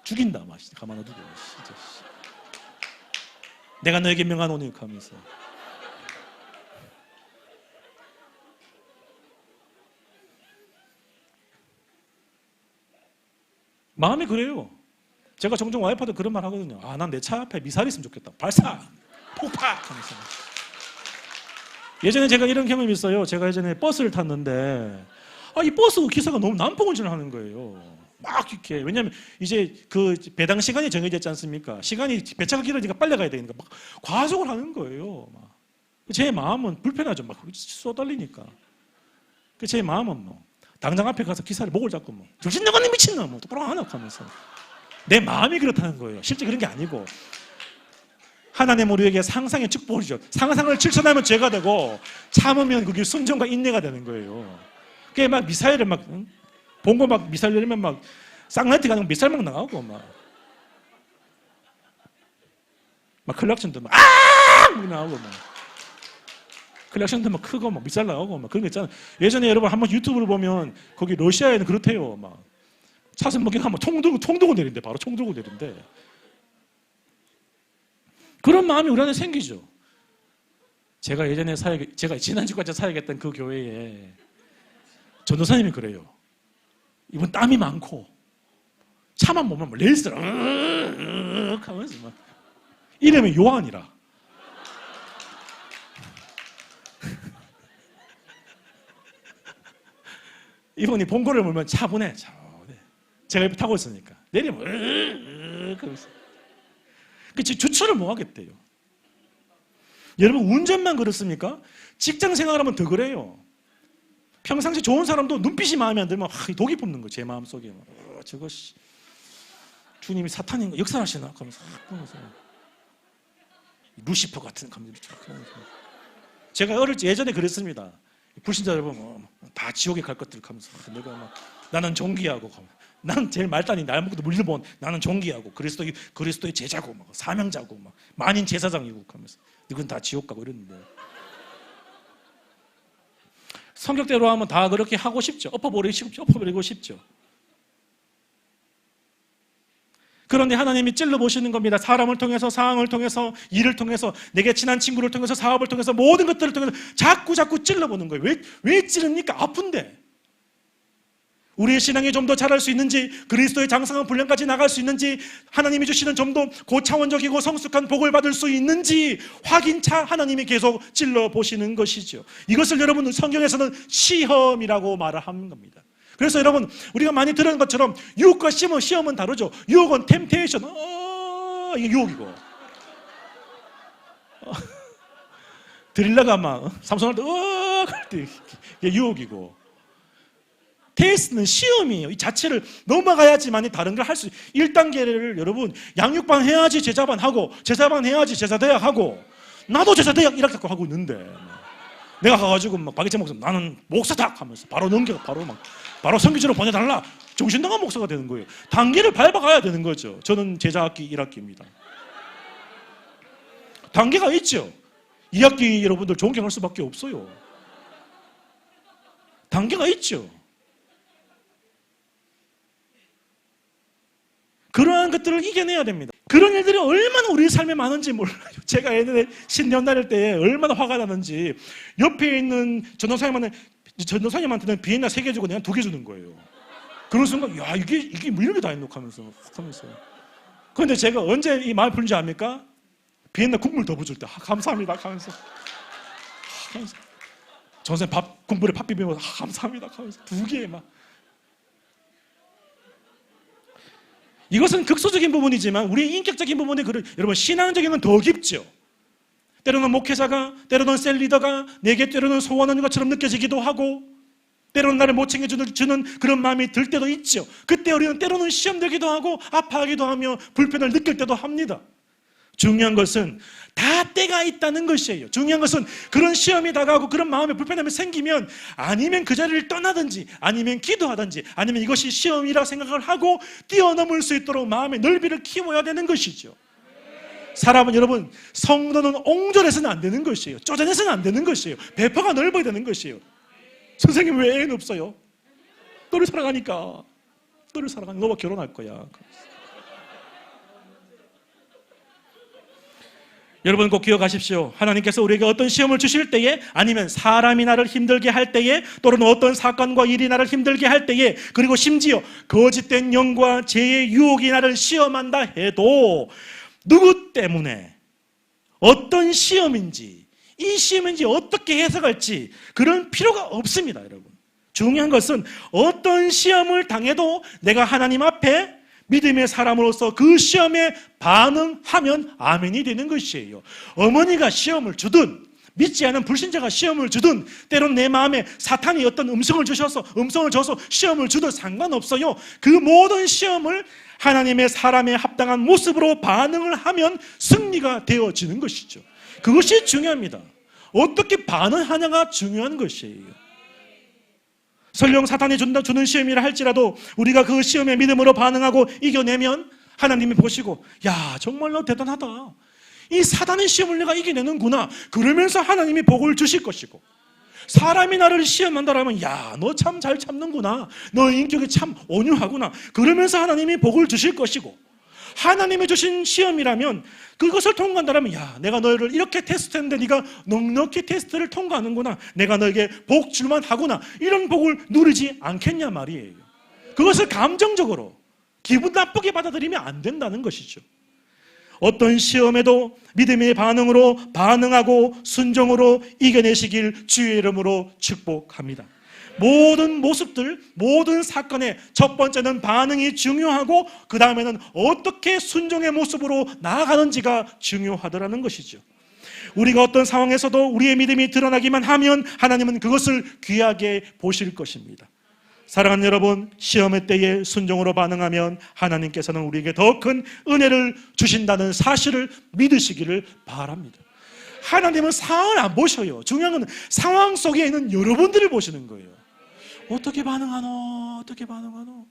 Speaker 1: 죽인다 막 가만 놔두고 진짜 내가 너에게 명하노니 하면서. 마음이 그래요. 제가 종종 와이프한테 그런 말 하거든요. 아, 난 내 차 앞에 미사일 있으면 좋겠다. 발사! 폭팍! 하면서. 예전에 제가 이런 경험이 있어요. 제가 예전에 버스를 탔는데 이 버스 기사가 너무 난폭운전을 하는 거예요. 막 이렇게. 왜냐하면 이제 그 배당 시간이 정해져 있지 않습니까? 시간이 배차가 길어지니까 빨리 가야 되니까 막 과속을 하는 거예요. 막. 제 마음은 불편하죠. 막 쏘달리니까. 제 마음은 뭐 당장 앞에 가서 기사를 목을 잡고 뭐 정신 나갔네 미친놈 뭐 똑바로 하나 하면서 내 마음이 그렇다는 거예요. 실제 그런 게 아니고 하나님 우리에게 상상의 축복을 주죠. 상상을 실천하면 죄가 되고 참으면 그게 순종과 인내가 되는 거예요. 그게 막 미사일을 막 본거 막 미사일 내리면 막 쌍라이트가 아니고 미사일 막 나가고 막 클락션도 막 나오고 막 클락션도 막 크고 막 미사일 나오고 막 그런 거 있잖아요. 예전에 여러분 한번 유튜브를 보면 거기 러시아에는 그렇대요. 막 차선 먹기하면 총 들고 내린대. 바로 총 들고 내린대. 그런 마음이 우리 안에 생기죠. 제가 지난주까지 사역했던 그 교회에 전도사님이 그래요. 이분 땀이 많고 차만 보면 레이스를 하면서 막 이름이 요한이라. 이분이 봉고를 물면 차분해. 제가 옆에 타고 있으니까 내리면 하면서 그치 주차를 못 하겠대요. 여러분 운전만 그렇습니까? 직장 생활하면 더 그래요. 평상시 좋은 사람도 눈빛이 마음에 안 들면 독이 붙는 거 제 마음속에 저것이 주님이 사탄인가 역사하시나 하면서 루시퍼 같은 감정이 제가 어릴 때 예전에 그랬습니다. 불신자 여러분 다 지옥에 갈 것들 하면서 내가 막 나는 존귀하고 난 제일 말단이 날 먹고도 물려본 나는 존귀하고 그리스도의 제자고 막 사명자고 막 만인 제사장이고 하면서 이건 다 지옥 가고 이랬는데 성격대로 하면 다 그렇게 하고 싶죠. 엎어버리고 싶죠. 그런데 하나님이 찔러보시는 겁니다. 사람을 통해서, 상황을 통해서, 일을 통해서, 내게 친한 친구를 통해서, 사업을 통해서, 모든 것들을 통해서 자꾸 찔러보는 거예요. 왜 찌릅니까? 아픈데. 우리의 신앙이 좀 더 자랄 수 있는지, 그리스도의 장성한 분량까지 나갈 수 있는지, 하나님이 주시는 좀 더 고차원적이고 성숙한 복을 받을 수 있는지 확인차 하나님이 계속 찔러보시는 것이죠. 이것을 여러분 성경에서는 시험이라고 말을 하는 겁니다. 그래서 여러분 우리가 많이 들은 것처럼 유혹과 시험은 다르죠. 유혹은 템테이션, 이게 유혹이고 드릴라가 막 삼손할 때 그럴 때 이게 유혹이고 테스트는 시험이에요. 이 자체를 넘어가야지만 다른 걸 할 수 1단계를 여러분 양육반 해야지 제자반 하고 제자반 해야지 제자대학 하고 나도 제자대학 이렇게 하고 있는데 내가 가가지고 막 박이채 목사 나는 목사다 하면서 바로 바로 선교지로 보내달라. 정신나간 목사가 되는 거예요. 단계를 밟아가야 되는 거죠. 저는 제자학기 1학기입니다. 단계가 있죠. 2학기 여러분들 존경할 수밖에 없어요. 단계가 있죠. 그러한 것들을 이겨내야 됩니다. 그런 일들이 얼마나 우리 삶에 많은지 몰라요. 제가 예전에 신년 다닐 때 얼마나 화가 나는지 옆에 있는 전도사님한테는 비엔나 3개 주고 내가 2개 주는 거예요. 그런 순간 야 이게 뭐 이런 게 다 있노 하면서 그런데 제가 언제 이 마음이 풀린지 압니까? 비엔나 국물 더 부줄 때 감사합니다 하면서 전도사님 국물에 밥 비비면서 감사합니다 하면서 2개 막 이것은 극소적인 부분이지만 우리의 인격적인 부분에 여러분 신앙적인 건 더 깊죠. 때로는 목회자가 때로는 셀리더가 내게 때로는 소원하는 것처럼 느껴지기도 하고 때로는 나를 못 챙겨주는 그런 마음이 들 때도 있죠. 그때 우리는 때로는 시험되기도 하고 아파하기도 하며 불편을 느낄 때도 합니다. 중요한 것은 다 때가 있다는 것이에요. 중요한 것은 그런 시험이 다가오고 그런 마음에 불편함이 생기면 아니면 그 자리를 떠나든지 아니면 기도하든지 아니면 이것이 시험이라 생각을 하고 뛰어넘을 수 있도록 마음의 넓이를 키워야 되는 것이죠. 사람은 여러분 성도는 옹졸해서는 안 되는 것이에요. 쪼잔해서는 안 되는 것이에요. 배포가 넓어야 되는 것이에요. 선생님 왜 애는 없어요? 너를 사랑하니까. 너와 결혼할 거야. 여러분 꼭 기억하십시오. 하나님께서 우리에게 어떤 시험을 주실 때에 아니면 사람이 나를 힘들게 할 때에 또는 어떤 사건과 일이 나를 힘들게 할 때에 그리고 심지어 거짓된 영과 죄의 유혹이 나를 시험한다 해도 누구 때문에 어떤 시험인지 이 시험인지 어떻게 해석할지 그런 필요가 없습니다. 여러분 중요한 것은 어떤 시험을 당해도 내가 하나님 앞에 믿음의 사람으로서 그 시험에 반응하면 아멘이 되는 것이에요. 어머니가 시험을 주든 믿지 않은 불신자가 시험을 주든 때론 내 마음에 사탄이 어떤 음성을 줘서 시험을 주든 상관없어요. 그 모든 시험을 하나님의 사람에 합당한 모습으로 반응을 하면 승리가 되어지는 것이죠. 그것이 중요합니다. 어떻게 반응하냐가 중요한 것이에요. 설령 사탄이 주는 시험이라 할지라도 우리가 그 시험에 믿음으로 반응하고 이겨내면 하나님이 보시고, 야, 정말 너 대단하다. 이 사단의 시험을 내가 이겨내는구나. 그러면서 하나님이 복을 주실 것이고, 사람이 나를 시험한다라면, 야, 너 참 잘 참는구나. 너 인격이 참 온유하구나. 그러면서 하나님이 복을 주실 것이고, 하나님이 주신 시험이라면 그것을 통과한다면, 야, 내가 너를 이렇게 테스트했는데 네가 넉넉히 테스트를 통과하는구나. 내가 너에게 복 줄만 하구나. 이런 복을 누리지 않겠냐 말이에요. 그것을 감정적으로 기분 나쁘게 받아들이면 안 된다는 것이죠. 어떤 시험에도 믿음의 반응으로 반응하고 순종으로 이겨내시길 주의 이름으로 축복합니다. 모든 모습들, 모든 사건의 첫 번째는 반응이 중요하고 그 다음에는 어떻게 순종의 모습으로 나아가는지가 중요하더라는 것이죠. 우리가 어떤 상황에서도 우리의 믿음이 드러나기만 하면 하나님은 그것을 귀하게 보실 것입니다. 사랑하는 여러분, 시험의 때에 순종으로 반응하면 하나님께서는 우리에게 더 큰 은혜를 주신다는 사실을 믿으시기를 바랍니다. 하나님은 상황을 안 보셔요. 중요한 건 상황 속에 있는 여러분들을 보시는 거예요. 어떻게 반응하노? 어떻게 반응하노?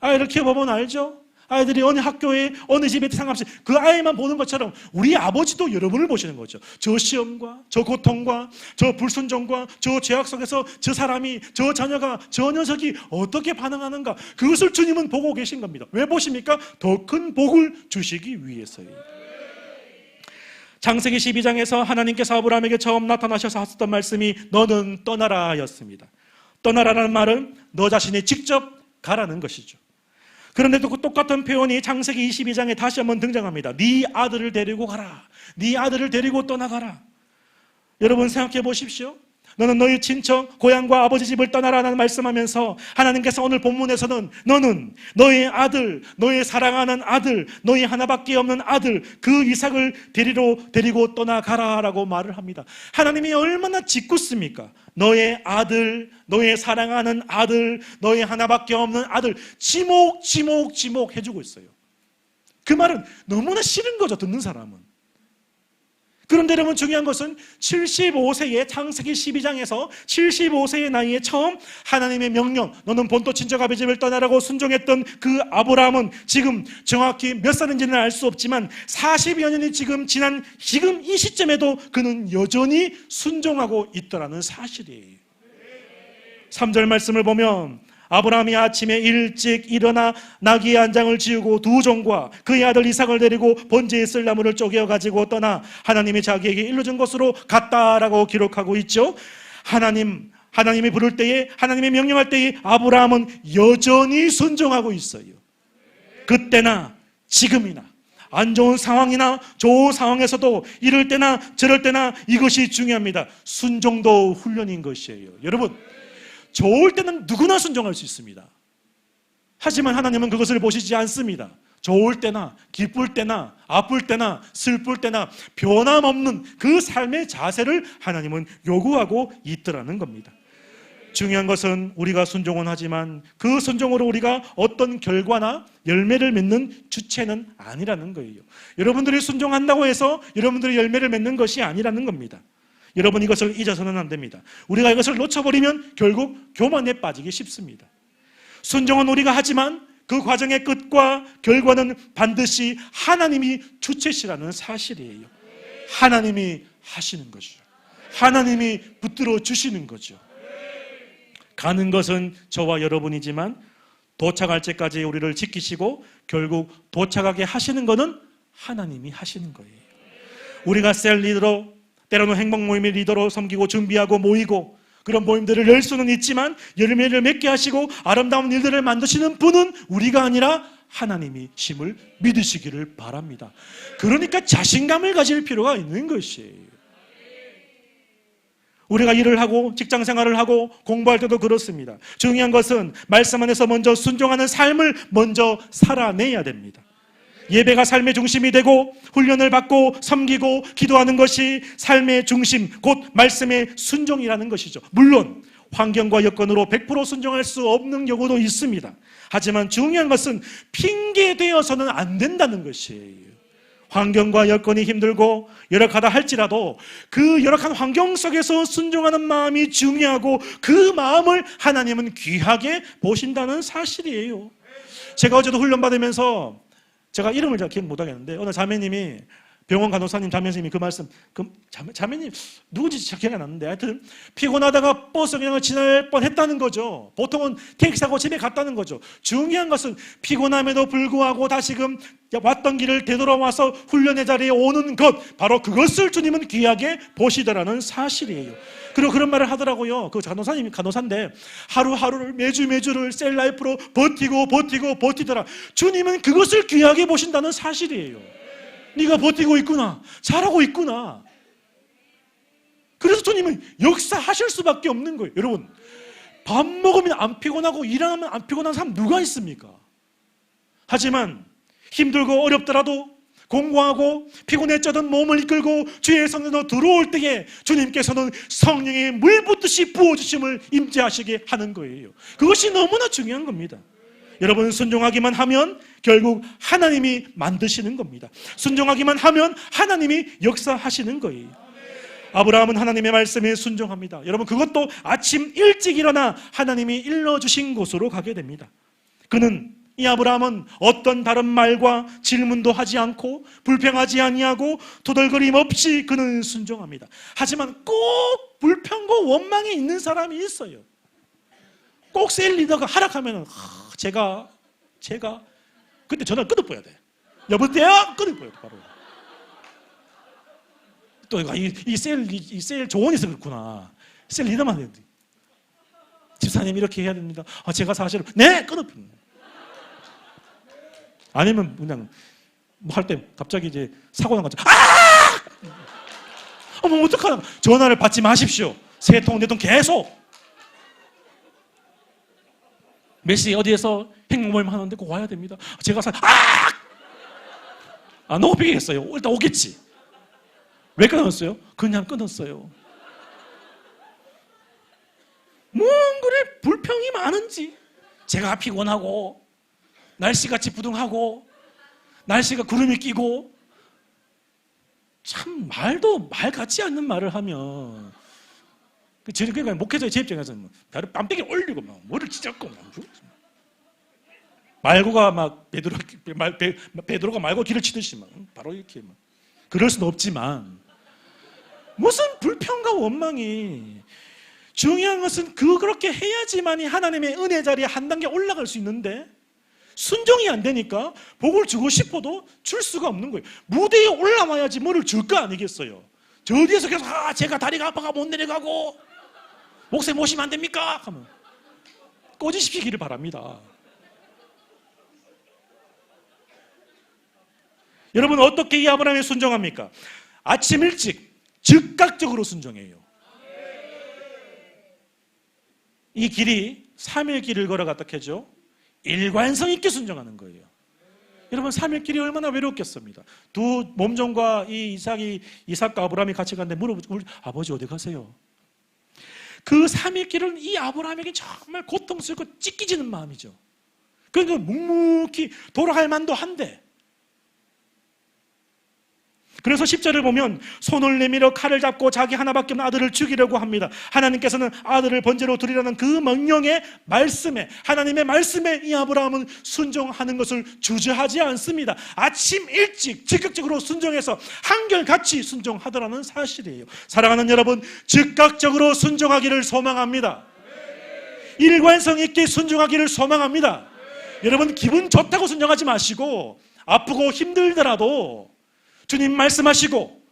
Speaker 1: 아이를 키워보면 알죠? 아이들이 어느 학교에 어느 집에 상관없이 그 아이만 보는 것처럼 우리 아버지도 여러분을 보시는 거죠. 저 시험과 저 고통과 저 불순종과 저 죄악 속에서 저 사람이, 저 자녀가, 저 녀석이 어떻게 반응하는가, 그것을 주님은 보고 계신 겁니다. 왜 보십니까? 더 큰 복을 주시기 위해서예요. 창세기 12장에서 하나님께서 아브라함에게 처음 나타나셔서 하셨던 말씀이 너는 떠나라 였습니다. 떠나라는 말은 너 자신이 직접 가라는 것이죠. 그런데 또 똑같은 표현이 창세기 22장에 다시 한번 등장합니다. 네 아들을 데리고 가라. 네 아들을 데리고 떠나가라. 여러분 생각해 보십시오. 너는 너희 친척, 고향과 아버지 집을 떠나라는 말씀하면서 하나님께서 오늘 본문에서는 너는 너의 아들, 너의 사랑하는 아들, 너희 하나밖에 없는 아들, 그 이삭을 데리고 떠나가라라고 말을 합니다. 하나님이 얼마나 짓궂습니까? 너의 아들, 너의 사랑하는 아들, 너의 하나밖에 없는 아들, 지목 해주고 있어요. 그 말은 너무나 싫은 거죠, 듣는 사람은. 그런데 여러분 중요한 것은 75세의 창세기 12장에서 75세의 나이에 처음 하나님의 명령, 너는 본토 친척 아버지 집을 떠나라고 순종했던 그 아브라함은 지금 정확히 몇 살인지는 알 수 없지만 40여 년이 지금 지난 지금 이 시점에도 그는 여전히 순종하고 있더라는 사실이에요. 3절 말씀을 보면 아브라함이 아침에 일찍 일어나 나귀의 한 장을 지우고 두 종과 그의 아들 이삭을 데리고 번제에 쓸 나무를 쪼개어 가지고 떠나 하나님이 자기에게 일러준 곳으로 갔다라고 기록하고 있죠. 하나님이 부를 때에, 하나님이 명령할 때에 아브라함은 여전히 순종하고 있어요. 그때나 지금이나 안 좋은 상황이나 좋은 상황에서도 이럴 때나 저럴 때나 이것이 중요합니다. 순종도 훈련인 것이에요. 여러분, 좋을 때는 누구나 순종할 수 있습니다. 하지만 하나님은 그것을 보시지 않습니다. 좋을 때나 기쁠 때나 아플 때나 슬플 때나 변함없는 그 삶의 자세를 하나님은 요구하고 있더라는 겁니다. 중요한 것은 우리가 순종은 하지만 그 순종으로 우리가 어떤 결과나 열매를 맺는 주체는 아니라는 거예요. 여러분들이 순종한다고 해서 여러분들이 열매를 맺는 것이 아니라는 겁니다. 여러분 이것을 잊어서는 안 됩니다. 우리가 이것을 놓쳐버리면 결국 교만에 빠지기 쉽습니다. 순종은 우리가 하지만 그 과정의 끝과 결과는 반드시 하나님이 주체시라는 사실이에요. 하나님이 하시는 거죠. 하나님이 붙들어 주시는 거죠. 가는 것은 저와 여러분이지만 도착할 때까지 우리를 지키시고 결국 도착하게 하시는 것은 하나님이 하시는 거예요. 우리가 셀 리더로 때로는 행복 모임의 리더로 섬기고 준비하고 모이고 그런 모임들을 열 수는 있지만 열매를 맺게 하시고 아름다운 일들을 만드시는 분은 우리가 아니라 하나님이심을 믿으시기를 바랍니다. 그러니까 자신감을 가질 필요가 있는 것이에요. 우리가 일을 하고 직장 생활을 하고 공부할 때도 그렇습니다. 중요한 것은 말씀 안에서 먼저 순종하는 삶을 먼저 살아내야 됩니다. 예배가 삶의 중심이 되고 훈련을 받고 섬기고 기도하는 것이 삶의 중심, 곧 말씀의 순종이라는 것이죠. 물론 환경과 여건으로 100% 순종할 수 없는 경우도 있습니다. 하지만 중요한 것은 핑계되어서는 안 된다는 것이에요. 환경과 여건이 힘들고 열악하다 할지라도 그 열악한 환경 속에서 순종하는 마음이 중요하고 그 마음을 하나님은 귀하게 보신다는 사실이에요. 제가 어제도 훈련 받으면서 제가 이름을 잘 기억 못하겠는데 어느 자매님이 병원 간호사님 자매님이 그 말씀 자매님 누군지 잘 기억이 안 나는데 하여튼 피곤하다가 버스 그냥 지날 뻔했다는 거죠. 보통은 택시 타고 집에 갔다는 거죠. 중요한 것은 피곤함에도 불구하고 다시금 왔던 길을 되돌아와서 훈련의 자리에 오는 것, 바로 그것을 주님은 귀하게 보시더라는 사실이에요. 그리고 그런 말을 하더라고요. 그 간호사님이 간호사인데 하루하루를 매주를 셀라이프로 버티더라. 주님은 그것을 귀하게 보신다는 사실이에요. 네가 버티고 있구나, 잘하고 있구나. 그래서 주님은 역사하실 수밖에 없는 거예요. 여러분, 밥 먹으면 안 피곤하고 일하면 안 피곤한 사람 누가 있습니까? 하지만 힘들고 어렵더라도 공부하고 피곤에 쩌든 몸을 이끌고 주의 성전으로 들어올 때에 주님께서는 성령의 물 붓듯이 부어주심을 임재하시게 하는 거예요. 그것이 너무나 중요한 겁니다. 여러분, 순종하기만 하면 결국 하나님이 만드시는 겁니다. 순종하기만 하면 하나님이 역사하시는 거예요. 아브라함은 하나님의 말씀에 순종합니다. 여러분, 그것도 아침 일찍 일어나 하나님이 일러주신 곳으로 가게 됩니다. 이 아브라함은 어떤 다른 말과 질문도 하지 않고 불평하지 아니하고 토덜거림 없이 그는 순종합니다. 하지만 꼭 불평과 원망이 있는 사람이 있어요. 꼭 셀 리더가 하락하면 제가 그때 전화를 끊어버려야 돼. 여보세요? 끊어버려야 돼. 바로. 또 이 셀 조언이 그렇구나. 셀 리더만 해야 돼. 집사님 이렇게 해야 됩니다. 제가 사실은 네! 끊어버립니다. 아니면 그냥 뭐 할 때 갑자기 이제 사고 난 거죠. 어머 어떡하나. 전화를 받지 마십시오. 세 통, 네 통 계속. 몇 시 어디에서 행모임 하는데 꼭 와야 됩니다. 제가 너무 비겠어요. 일단 오겠지. 왜 끊었어요? 그냥 끊었어요. 뭔 그래 불평이 많은지. 제가 피곤하고 날씨가 지푸둥하고 날씨가 구름이 끼고 참 말 같지 않는 말을 하면 그러니까 목회자의 제 입장에서 다리 뺨때기 올리고 막 머리를 찢었고 말고가 막 베드로가 말고 길을 치듯이 막 바로 이렇게 막 그럴 수는 없지만 무슨 불평과 원망이 중요한 것은 그렇게 해야지만이 하나님의 은혜 자리에 한 단계 올라갈 수 있는데 순종이 안 되니까 복을 주고 싶어도 줄 수가 없는 거예요. 무대에 올라와야지 뭐를 줄 거 아니겠어요. 저 뒤에서 계속 제가 다리가 아파가 못 내려가고 목사님 모시면 안 됩니까? 하면 꺼지시기를 바랍니다. 여러분 어떻게 이 아브라함에 순종합니까? 아침 일찍 즉각적으로 순종해요. 이 길이 3일 길을 걸어갔다 캐죠. 일관성 있게 순종하는 거예요. 여러분 3일 길이 얼마나 외롭겠습니다. 두 몸종과 이 이삭과 아브라함이 같이 갔는데 물어보죠. 아버지 어디 가세요? 그 3일 길은 이 아브라함에게 정말 고통스럽고 찢기지는 마음이죠. 그러니까 묵묵히 돌아갈 만도 한데 그래서 10절을 보면 손을 내밀어 칼을 잡고 자기 하나밖에 없는 아들을 죽이려고 합니다. 하나님께서는 아들을 번제로 드리라는 그 명령의 말씀에 하나님의 말씀에 이 아브라함은 순종하는 것을 주저하지 않습니다. 아침 일찍 즉각적으로 순종해서 한결같이 순종하더라는 사실이에요. 사랑하는 여러분, 즉각적으로 순종하기를 소망합니다. 일관성 있게 순종하기를 소망합니다. 여러분 기분 좋다고 순종하지 마시고 아프고 힘들더라도 주님 말씀하시고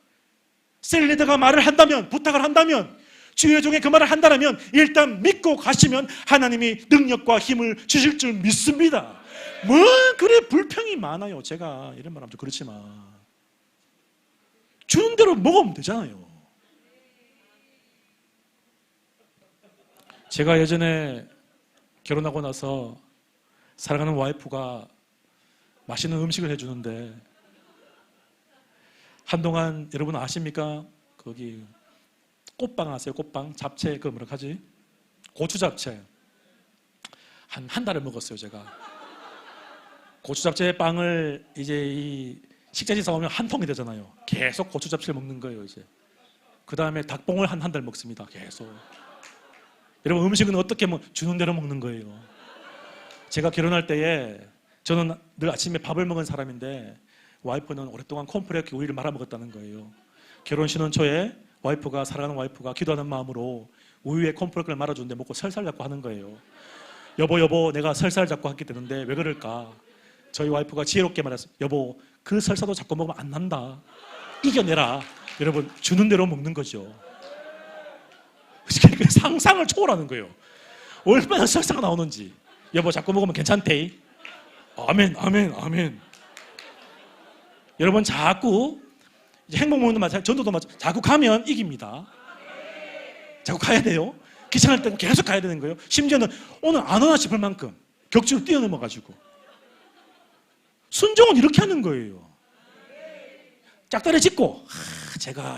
Speaker 1: 셀리더가 말을 한다면 부탁을 한다면 주의 종에 그 말을 한다면 일단 믿고 가시면 하나님이 능력과 힘을 주실 줄 믿습니다. 뭐 그래 불평이 많아요. 제가 이런 말 하면 좀 그렇지만 주는 대로 먹으면 되잖아요. 제가 예전에 결혼하고 나서 사랑하는 와이프가 맛있는 음식을 해주는데 한동안 여러분 아십니까? 거기 꽃빵 아세요? 꽃빵? 잡채 그 뭐라 하지? 고추 잡채 한 달을 먹었어요. 제가 고추 잡채 빵을 이제 이 식자재 사오면 한 통이 되잖아요. 계속 고추 잡채를 먹는 거예요. 이제 그 다음에 닭봉을 한 달 먹습니다. 계속. 여러분 음식은 어떻게 주는 대로 먹는 거예요. 제가 결혼할 때에 저는 늘 아침에 밥을 먹은 사람인데 와이프는 오랫동안 콘프레이크 우유를 말아 먹었다는 거예요. 결혼 신혼초에 사랑하는 와이프가 기도하는 마음으로 우유에 콘프레이크를 말아주는데 먹고 설살 잡고 하는 거예요. 여보 내가 설살 잡고 했기 때문에 왜 그럴까? 저희 와이프가 지혜롭게 말했어요. 여보 그 설사도 자꾸 먹으면 안 난다. 이겨내라. 여러분 주는 대로 먹는 거죠. 상상을 초월하는 거예요. 얼마나 설사가 나오는지. 여보 자꾸 먹으면 괜찮대. 아멘. 여러분 자꾸 행복 먹는 마찬가지, 전도도 마찬가지. 자꾸 가면 이깁니다. 자꾸 가야 돼요. 귀찮을 때 계속 가야 되는 거예요. 심지어는 오늘 안 오나 싶을 만큼 격주를 뛰어넘어가지고. 순종은 이렇게 하는 거예요. 짝다리 짚고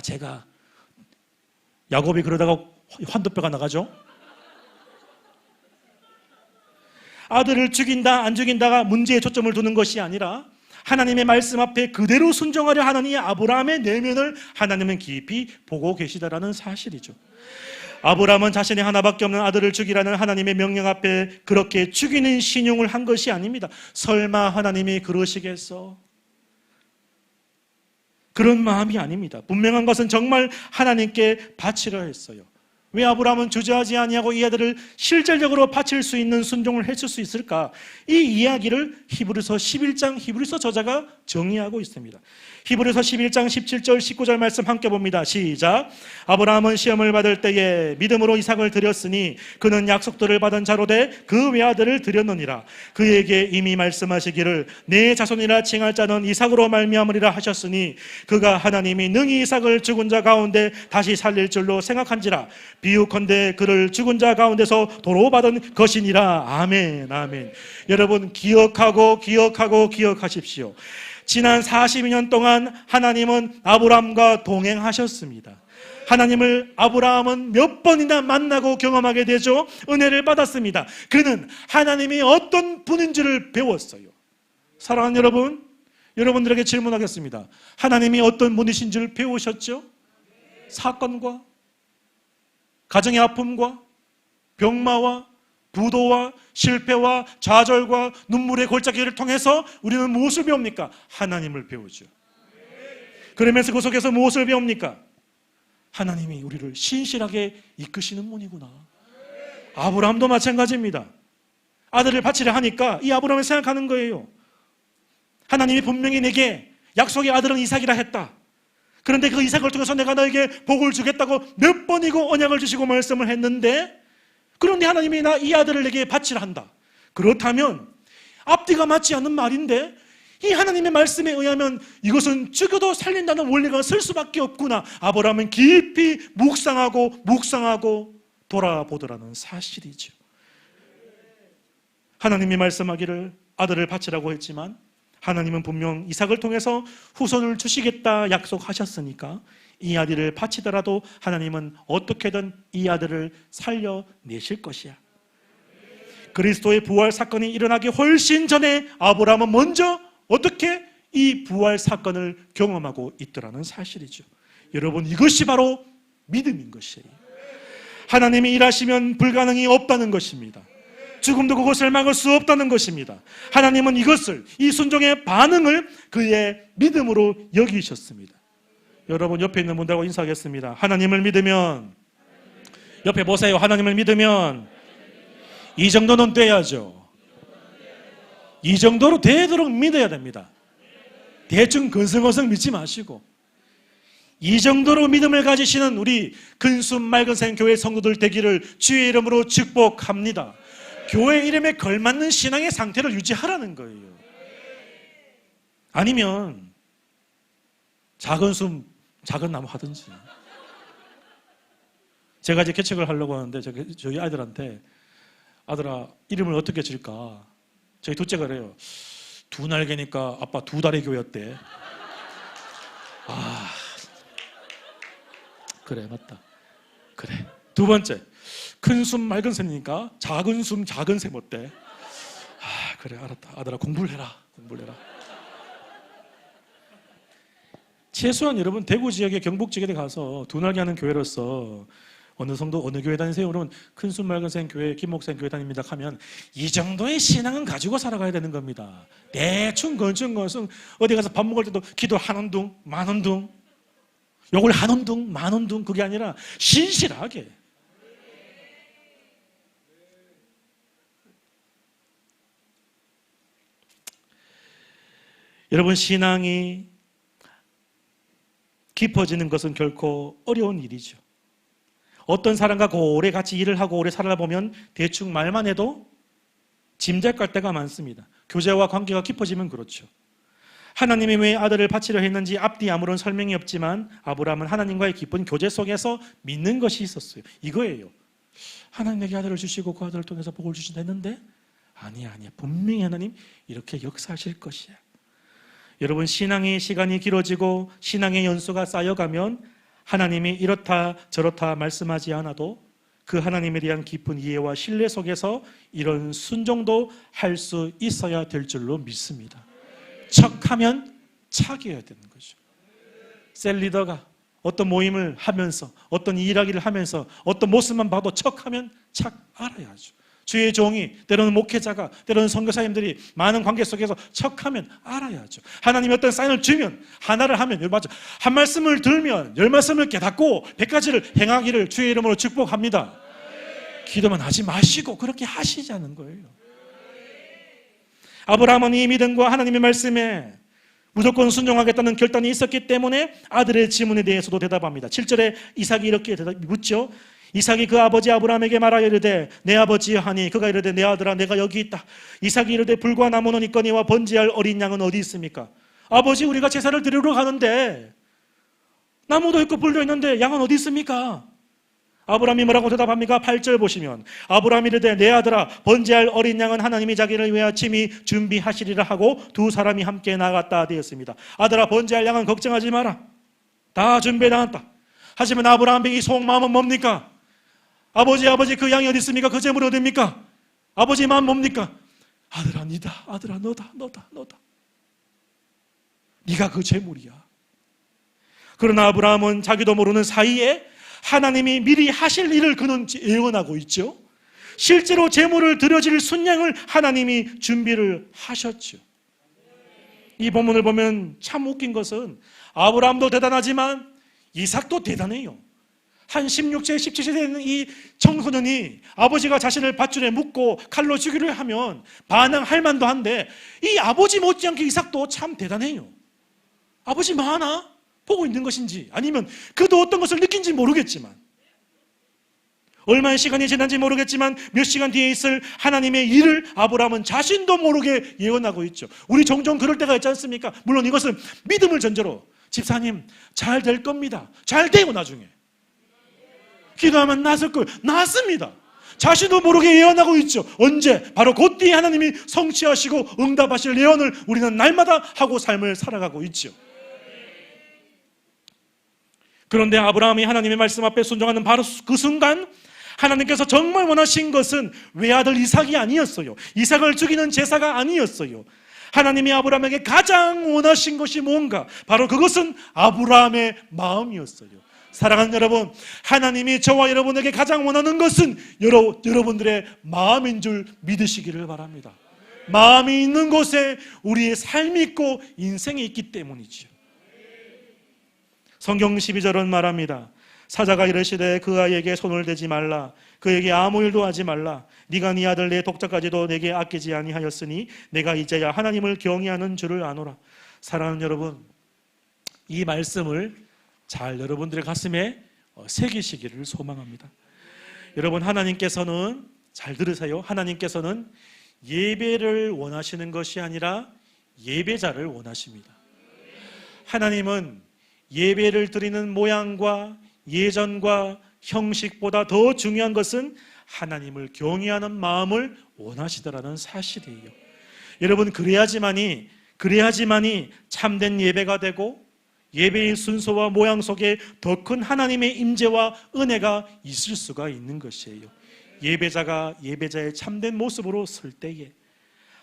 Speaker 1: 제가 야곱이 그러다가 환도뼈가 나가죠. 아들을 죽인다 안 죽인다가 문제에 초점을 두는 것이 아니라 하나님의 말씀 앞에 그대로 순종하려 하는 이 아브라함의 내면을 하나님은 깊이 보고 계시다라는 사실이죠. 아브라함은 자신의 하나밖에 없는 아들을 죽이라는 하나님의 명령 앞에 그렇게 죽이는 신용을 한 것이 아닙니다. 설마 하나님이 그러시겠어? 그런 마음이 아닙니다. 분명한 것은 정말 하나님께 바치려 했어요. 왜 아브라함은 주저하지 아니하고 이 아들을 실질적으로 바칠 수 있는 순종을 했을 수 있을까? 이 이야기를 히브리서 11장 히브리서 저자가 정의하고 있습니다. 히브리서 11장 17절 19절 말씀 함께 봅니다. 시작. 아브라함은 시험을 받을 때에 믿음으로 이삭을 드렸으니 그는 약속들을 받은 자로 돼 그 외아들을 드렸느니라. 그에게 이미 말씀하시기를 내 자손이라 칭할 자는 이삭으로 말미암으리라 하셨으니 그가 하나님이 능히 이삭을 죽은 자 가운데 다시 살릴 줄로 생각한지라. 비유컨대 그를 죽은 자 가운데서 도로 받은 것이니라. 아멘. 여러분 기억하십시오. 지난 42년 동안 하나님은 아브라함과 동행하셨습니다. 하나님을 아브라함은 몇 번이나 만나고 경험하게 되죠. 은혜를 받았습니다. 그는 하나님이 어떤 분인지를 배웠어요. 사랑하는 여러분, 여러분들에게 질문하겠습니다. 하나님이 어떤 분이신지를 배우셨죠? 사건과 가정의 아픔과 병마와 부도와 실패와 좌절과 눈물의 골짜기를 통해서 우리는 무엇을 배웁니까? 하나님을 배우죠. 그러면서 그 속에서 무엇을 배웁니까? 하나님이 우리를 신실하게 이끄시는 분이구나. 아브라함도 마찬가지입니다. 아들을 바치려 하니까 이 아브라함을 생각하는 거예요. 하나님이 분명히 내게 약속의 아들은 이삭이라 했다. 그런데 그 이삭을 통해서 내가 너에게 복을 주겠다고 몇 번이고 언약을 주시고 말씀을 했는데, 그런데 하나님이 나 이 아들을 내게 바치라 한다. 그렇다면 앞뒤가 맞지 않는 말인데 이 하나님의 말씀에 의하면 이것은 죽여도 살린다는 원리가 쓸 수밖에 없구나. 아브라함은 깊이 묵상하고 돌아보더라는 사실이죠. 하나님이 말씀하기를 아들을 바치라고 했지만 하나님은 분명 이삭을 통해서 후손을 주시겠다 약속하셨으니까 이 아들을 바치더라도 하나님은 어떻게든 이 아들을 살려내실 것이야. 그리스도의 부활 사건이 일어나기 훨씬 전에 아브라함은 먼저 어떻게 이 부활 사건을 경험하고 있더라는 사실이죠. 여러분, 이것이 바로 믿음인 것이에요. 하나님이 일하시면 불가능이 없다는 것입니다. 죽음도 그것을 막을 수 없다는 것입니다. 하나님은 이것을, 이 순종의 반응을 그의 믿음으로 여기셨습니다. 여러분, 옆에 있는 분들하고 인사하겠습니다. 하나님을 믿으면, 옆에 보세요. 하나님을 믿으면 이 정도는 돼야죠. 이 정도로 되도록 믿어야 됩니다. 대충 근성어성 믿지 마시고 이 정도로 믿음을 가지시는 우리 근순 맑은생 교회 성도들 되기를 주의 이름으로 축복합니다. 교회 이름에 걸맞는 신앙의 상태를 유지하라는 거예요. 아니면 작은 나무 하든지 제가 이제 개척을 하려고 하는데 저희 아이들한테 아들아 이름을 어떻게 지을까? 저희 둘째가 그래요. 두 날개니까 아빠 두 달의 교회였대. 아 그래 맞다. 그래. 두 번째 큰 숨 맑은 샘이니까 작은 숨 작은 샘 어때? 아 그래 알았다. 아들아 공부를 해라. 최소한 여러분 대구 지역에 경북 지역에 가서 두 날개 하는 교회로서 어느 정도 어느 교회 다니세요? 여러분 큰 숨 맑은 샘 교회 김목생 교회 다닙니다 하면 이 정도의 신앙은 가지고 살아가야 되는 겁니다. 대충 건충건충 어디 가서 밥 먹을 때도 기도 한 운동 만 운동 요걸 한 운동 만 운동 그게 아니라 신실하게 여러분 신앙이 깊어지는 것은 결코 어려운 일이죠. 어떤 사람과 오래 같이 일을 하고 오래 살아보면 대충 말만 해도 짐작갈 때가 많습니다. 교제와 관계가 깊어지면 그렇죠. 하나님이 왜 아들을 바치려 했는지 앞뒤 아무런 설명이 없지만 아브라함은 하나님과의 깊은 교제 속에서 믿는 것이 있었어요. 이거예요. 하나님 내게 아들을 주시고 그 아들을 통해서 복을 주신다 했는데 아니야 분명히 하나님 이렇게 역사하실 것이야. 여러분 신앙의 시간이 길어지고 신앙의 연수가 쌓여가면 하나님이 이렇다 저렇다 말씀하지 않아도 그 하나님에 대한 깊은 이해와 신뢰 속에서 이런 순종도 할 수 있어야 될 줄로 믿습니다. 척하면 착이어야 되는 거죠. 셀 리더가 어떤 모임을 하면서 어떤 일하기를 하면서 어떤 모습만 봐도 척하면 착 알아야죠. 주의 종이 때로는 목회자가 때로는 선교사님들이 많은 관계 속에서 척하면 알아야죠. 하나님이 어떤 사인을 주면 하나를 하면 한 말씀을 들면 열 말씀을 깨닫고 100가지를 행하기를 주의 이름으로 축복합니다. 기도만 하지 마시고 그렇게 하시자는 거예요. 아브라함은 이 믿음과 하나님의 말씀에 무조건 순종하겠다는 결단이 있었기 때문에 아들의 질문에 대해서도 대답합니다. 7절에 이삭이 이렇게 묻죠. 이삭이 그 아버지 아브라함에게 말하여 이르되 내 아버지여 하니 그가 이르되 내 아들아 내가 여기 있다. 이삭이 이르되 불과 나무는 있거니와 번제할 어린 양은 어디 있습니까? 아버지 우리가 제사를 드리러 가는데 나무도 있고 불도 있는데 양은 어디 있습니까? 아브라함이 뭐라고 대답합니까? 8절 보시면 아브라함이 이르되 내 아들아 번제할 어린 양은 하나님이 자기를 위하여 친히 준비하시리라 하고 두 사람이 함께 나갔다 되었습니다. 아들아 번제할 양은 걱정하지 마라. 다 준비해놨다. 하지만 아브라함의 이 속마음은 뭡니까? 아버지 그 양이 어디 있습니까? 그 재물이 어디입니까? 아버지 마음 뭡니까? 아들아 니다. 아들아 너다. 네가 그 재물이야. 그러나 아브라함은 자기도 모르는 사이에 하나님이 미리 하실 일을 그는 예언하고 있죠. 실제로 재물을 드려질 순양을 하나님이 준비를 하셨죠. 이 본문을 보면 참 웃긴 것은 아브라함도 대단하지만 이삭도 대단해요. 한 16세, 17세 되는 이 청소년이 아버지가 자신을 밧줄에 묶고 칼로 죽이려 하면 반항할 만도 한데 이 아버지 못지않게 이삭도 참 대단해요. 아버지 많아? 보고 있는 것인지 아니면 그도 어떤 것을 느낀지 모르겠지만 얼마의 시간이 지난지 모르겠지만 몇 시간 뒤에 있을 하나님의 일을 아브라함은 자신도 모르게 예언하고 있죠. 우리 종종 그럴 때가 있지 않습니까? 물론 이것은 믿음을 전제로 집사님 잘 될 겁니다. 잘 돼요 나중에. 기도하면 나설 거예요. 났습니다. 자신도 모르게 예언하고 있죠. 언제? 바로 그 뒤에 하나님이 성취하시고 응답하실 예언을 우리는 날마다 하고 삶을 살아가고 있죠. 그런데 아브라함이 하나님의 말씀 앞에 순종하는 바로 그 순간 하나님께서 정말 원하신 것은 외아들 이삭이 아니었어요. 이삭을 죽이는 제사가 아니었어요. 하나님이 아브라함에게 가장 원하신 것이 뭔가? 바로 그것은 아브라함의 마음이었어요. 사랑하는 여러분, 하나님이 저와 여러분에게 가장 원하는 것은 여러분들의 마음인 줄 믿으시기를 바랍니다. 마음이 있는 곳에 우리의 삶이 있고 인생이 있기 때문이죠. 성경 12절은 말합니다. 사자가 이르시되 그 아이에게 손을 대지 말라. 그에게 아무 일도 하지 말라. 네가 네 아들 내 독자까지도 내게 아끼지 아니하였으니 내가 이제야 하나님을 경외하는 줄을 아노라. 사랑하는 여러분, 이 말씀을 잘 여러분들의 가슴에 새기시기를 소망합니다. 여러분, 하나님께서는 잘 들으세요. 하나님께서는 예배를 원하시는 것이 아니라 예배자를 원하십니다. 하나님은 예배를 드리는 모양과 예전과 형식보다 더 중요한 것은 하나님을 경외하는 마음을 원하시더라는 사실이에요. 여러분, 그래야지만이 참된 예배가 되고 예배의 순서와 모양 속에 더 큰 하나님의 임재와 은혜가 있을 수가 있는 것이에요. 예배자가 예배자의 참된 모습으로 설 때에,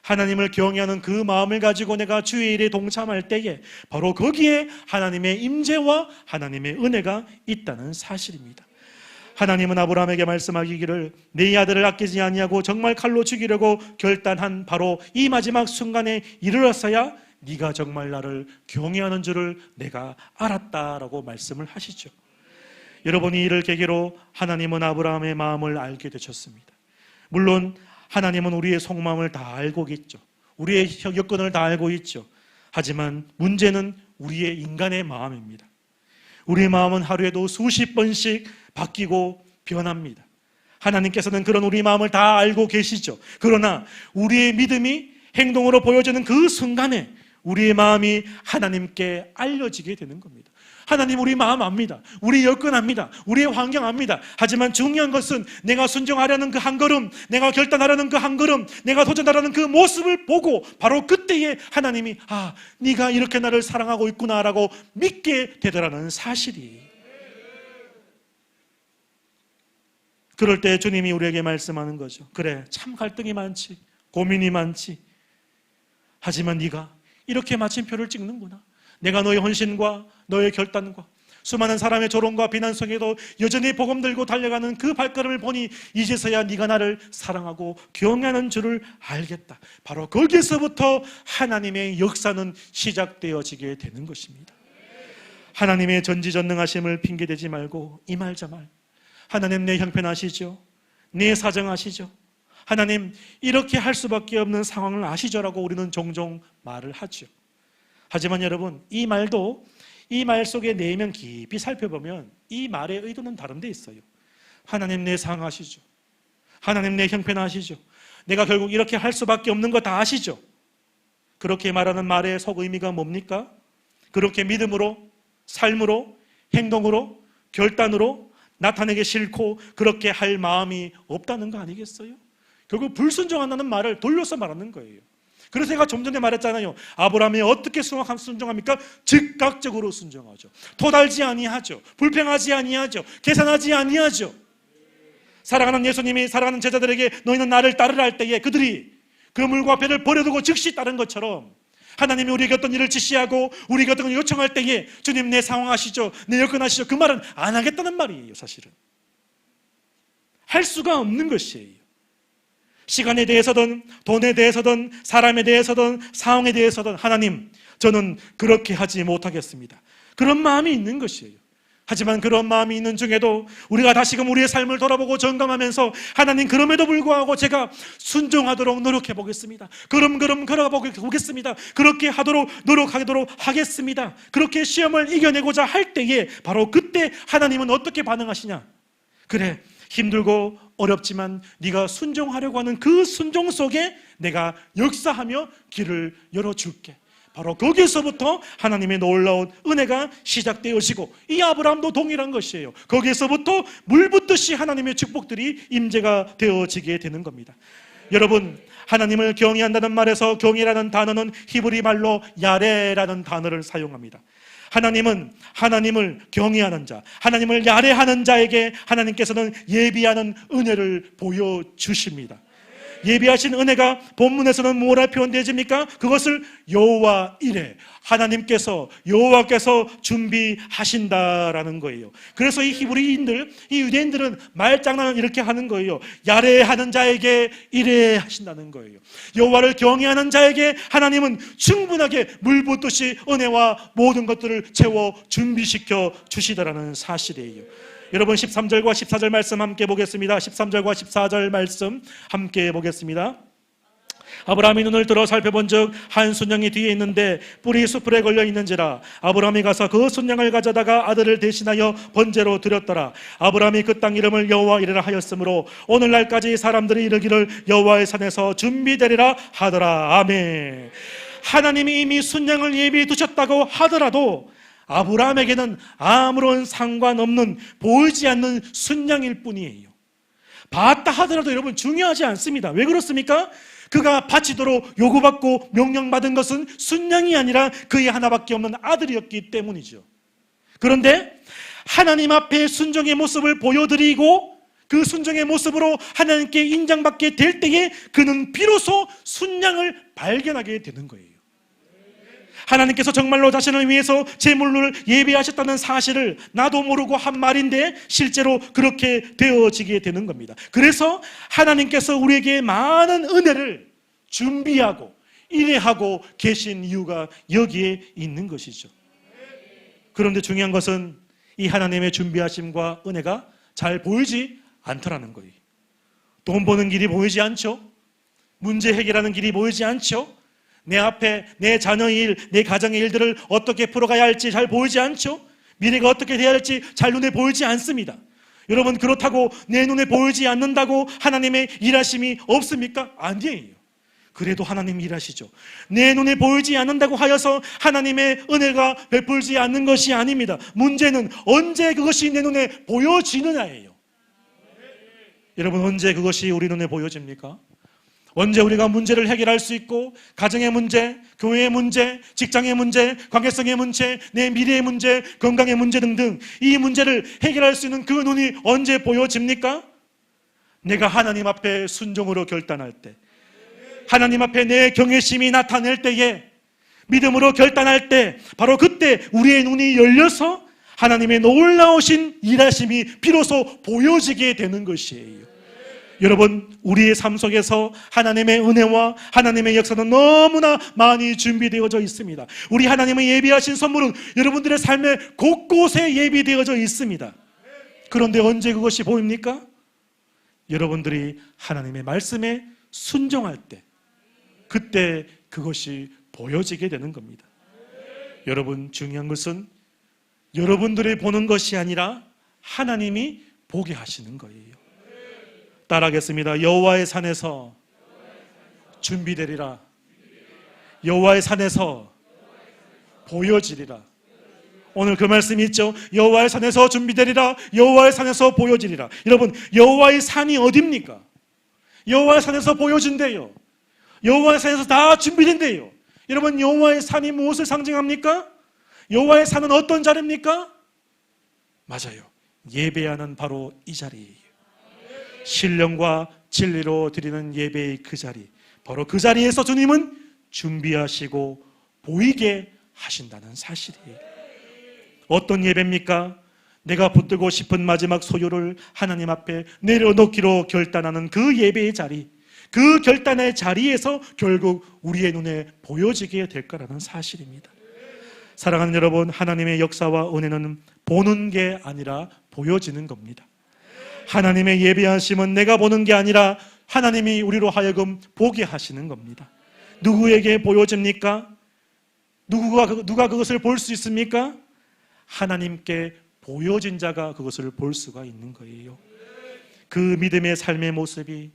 Speaker 1: 하나님을 경외하는 그 마음을 가지고 내가 주의 일에 동참할 때에 바로 거기에 하나님의 임재와 하나님의 은혜가 있다는 사실입니다. 하나님은 아브라함에게 말씀하기를 내 아들을 아끼지 아니하고 정말 칼로 죽이려고 결단한 바로 이 마지막 순간에 이르렀어야 네가 정말 나를 경외하는 줄을 내가 알았다라고 말씀을 하시죠. 여러분이 이를 계기로 하나님은 아브라함의 마음을 알게 되셨습니다. 물론 하나님은 우리의 속마음을 다 알고 있죠. 우리의 여건을 다 알고 있죠. 하지만 문제는 우리의 인간의 마음입니다. 우리의 마음은 하루에도 수십 번씩 바뀌고 변합니다. 하나님께서는 그런 우리 마음을 다 알고 계시죠. 그러나 우리의 믿음이 행동으로 보여지는 그 순간에 우리의 마음이 하나님께 알려지게 되는 겁니다. 하나님 우리 마음 압니다. 우리 여건 압니다. 우리의 환경 압니다. 하지만 중요한 것은 내가 순종하려는 그 한 걸음, 내가 결단하려는 그 한 걸음, 내가 도전하려는 그 모습을 보고 바로 그때에 하나님이 네가 이렇게 나를 사랑하고 있구나라고 믿게 되더라는 사실이. 그럴 때 주님이 우리에게 말씀하는 거죠. 그래, 참 갈등이 많지, 고민이 많지. 하지만 네가 이렇게 마침표를 찍는구나. 내가 너의 헌신과 너의 결단과 수많은 사람의 조롱과 비난 속에도 여전히 복음 들고 달려가는 그 발걸음을 보니 이제서야 네가 나를 사랑하고 경외하는 줄을 알겠다. 바로 거기서부터 하나님의 역사는 시작되어지게 되는 것입니다. 하나님의 전지전능하심을 핑계대지 말고 이 말 저 말, 하나님 내 형편아시죠? 내 사정아시죠? 하나님 이렇게 할 수밖에 없는 상황을 아시죠라고 우리는 종종 말을 하죠. 하지만 여러분, 이 말도 이 말 속에 내면 깊이 살펴보면 이 말의 의도는 다른 데 있어요. 하나님 내 상황 아시죠? 하나님 내 형편 아시죠? 내가 결국 이렇게 할 수밖에 없는 거 다 아시죠? 그렇게 말하는 말의 속 의미가 뭡니까? 그렇게 믿음으로, 삶으로, 행동으로, 결단으로 나타내기 싫고 그렇게 할 마음이 없다는 거 아니겠어요? 결국 불순종한다는 말을 돌려서 말하는 거예요. 그래서 제가 좀 전에 말했잖아요. 아브라함이 어떻게 순종합니까? 즉각적으로 순종하죠. 토달지 아니하죠. 불평하지 아니하죠. 계산하지 아니하죠. 사랑하는 예수님이 사랑하는 제자들에게 너희는 나를 따르라 할 때에 그들이 그 물과 배를 버려두고 즉시 따른 것처럼 하나님이 우리에게 어떤 일을 지시하고 우리에게 어떤 걸 요청할 때에 주님 내 상황 아시죠? 내 여건 아시죠? 그 말은 안 하겠다는 말이에요. 사실은 할 수가 없는 것이에요. 시간에 대해서든 돈에 대해서든 사람에 대해서든 상황에 대해서든 하나님 저는 그렇게 하지 못하겠습니다. 그런 마음이 있는 것이에요. 하지만 그런 마음이 있는 중에도 우리가 다시금 우리의 삶을 돌아보고 점검하면서 하나님 그럼에도 불구하고 제가 순종하도록 노력해 보겠습니다. 걸음 걸어가 보겠습니다. 그렇게 하도록 노력하도록 하겠습니다. 그렇게 시험을 이겨내고자 할 때에 바로 그때 하나님은 어떻게 반응하시냐? 그래, 힘들고 어렵지만 네가 순종하려고 하는 그 순종 속에 내가 역사하며 길을 열어줄게. 바로 거기에서부터 하나님의 놀라운 은혜가 시작되어지고 이 아브라함도 동일한 것이에요. 거기에서부터 물 붓듯이 하나님의 축복들이 임재가 되어지게 되는 겁니다. 여러분, 하나님을 경외한다는 말에서 경외라는 단어는 히브리 말로 야레라는 단어를 사용합니다. 하나님은 하나님을 경외하는 자, 하나님을 야레하는 자에게 하나님께서는 예비하는 은혜를 보여주십니다. 예비하신 은혜가 본문에서는 뭐라 표현되집니까? 그것을 여호와 이레, 여호와께서 준비하신다라는 거예요. 그래서 이 히브리인들, 이 유대인들은 말장난을 이렇게 하는 거예요. 야레하는 자에게 이레하신다는 거예요. 여호와를 경외하는 자에게 하나님은 충분하게 물 붓듯이 은혜와 모든 것들을 채워 준비시켜 주시더라는 사실이에요. 여러분 13절과 14절 말씀 함께 보겠습니다. 13절과 14절 말씀 함께 보겠습니다. 아브라함이 눈을 들어 살펴본 즉 한 순양이 뒤에 있는데 뿔이 수풀에 걸려 있는지라 아브라함이 가서 그 순양을 가져다가 아들을 대신하여 번제로 드렸더라. 아브라함이 그 땅 이름을 여호와 이레라 하였으므로 오늘날까지 사람들이 이르기를 여호와의 산에서 준비되리라 하더라. 아멘. 하나님이 이미 순양을 예비해 두셨다고 하더라도 아브라함에게는 아무런 상관없는 보이지 않는 순양일 뿐이에요. 봤다 하더라도 여러분 중요하지 않습니다. 왜 그렇습니까? 그가 바치도록 요구받고 명령받은 것은 순양이 아니라 그의 하나밖에 없는 아들이었기 때문이죠. 그런데 하나님 앞에 순종의 모습을 보여드리고 그 순종의 모습으로 하나님께 인정받게 될 때에 그는 비로소 순양을 발견하게 되는 거예요. 하나님께서 정말로 자신을 위해서 제물을 예비하셨다는 사실을 나도 모르고 한 말인데 실제로 그렇게 되어지게 되는 겁니다. 그래서 하나님께서 우리에게 많은 은혜를 준비하고 인내하고 계신 이유가 여기에 있는 것이죠. 그런데 중요한 것은 이 하나님의 준비하심과 은혜가 잘 보이지 않더라는 거예요. 돈 버는 길이 보이지 않죠? 문제 해결하는 길이 보이지 않죠? 내 앞에 내 자녀의 일, 내 가정의 일들을 어떻게 풀어가야 할지 잘 보이지 않죠? 미래가 어떻게 돼야 할지 잘 눈에 보이지 않습니다. 여러분, 그렇다고 내 눈에 보이지 않는다고 하나님의 일하심이 없습니까? 아니에요. 그래도 하나님이 일하시죠. 내 눈에 보이지 않는다고 하여서 하나님의 은혜가 베풀지 않는 것이 아닙니다. 문제는 언제 그것이 내 눈에 보여지느냐예요. 여러분, 언제 그것이 우리 눈에 보여집니까? 언제 우리가 문제를 해결할 수 있고 가정의 문제, 교회의 문제, 직장의 문제, 관계성의 문제, 내 미래의 문제, 건강의 문제 등등 이 문제를 해결할 수 있는 그 눈이 언제 보여집니까? 내가 하나님 앞에 순종으로 결단할 때, 하나님 앞에 내 경외심이 나타낼 때에, 믿음으로 결단할 때, 바로 그때 우리의 눈이 열려서 하나님의 놀라우신 일하심이 비로소 보여지게 되는 것이에요. 여러분, 우리의 삶 속에서 하나님의 은혜와 하나님의 역사는 너무나 많이 준비되어져 있습니다. 우리 하나님의 예비하신 선물은 여러분들의 삶의 곳곳에 예비되어져 있습니다. 그런데 언제 그것이 보입니까? 여러분들이 하나님의 말씀에 순종할 때, 그때 그것이 보여지게 되는 겁니다. 여러분, 중요한 것은 여러분들이 보는 것이 아니라 하나님이 보게 하시는 거예요. 따라하겠습니다. 여호와의 산에서 준비되리라. 여호와의 산에서 보여지리라. 오늘 그 말씀이 있죠. 여호와의 산에서 준비되리라. 여호와의 산에서 보여지리라. 여러분, 여호와의 산이 어디입니까? 여호와의 산에서 보여진대요. 여호와의 산에서 다 준비된대요. 여러분, 여호와의 산이 무엇을 상징합니까? 여호와의 산은 어떤 자리입니까? 맞아요. 예배하는 바로 이 자리예요. 신령과 진리로 드리는 예배의 그 자리, 바로 그 자리에서 주님은 준비하시고 보이게 하신다는 사실이에요. 어떤 예배입니까? 내가 붙들고 싶은 마지막 소유를 하나님 앞에 내려놓기로 결단하는 그 예배의 자리, 그 결단의 자리에서 결국 우리의 눈에 보여지게 될 거라는 사실입니다. 사랑하는 여러분, 하나님의 역사와 은혜는 보는 게 아니라 보여지는 겁니다. 하나님의 예배하심은 내가 보는 게 아니라 하나님이 우리로 하여금 보게 하시는 겁니다. 누구에게 보여집니까? 누가 그것을 볼 수 있습니까? 하나님께 보여진 자가 그것을 볼 수가 있는 거예요. 그 믿음의 삶의 모습이,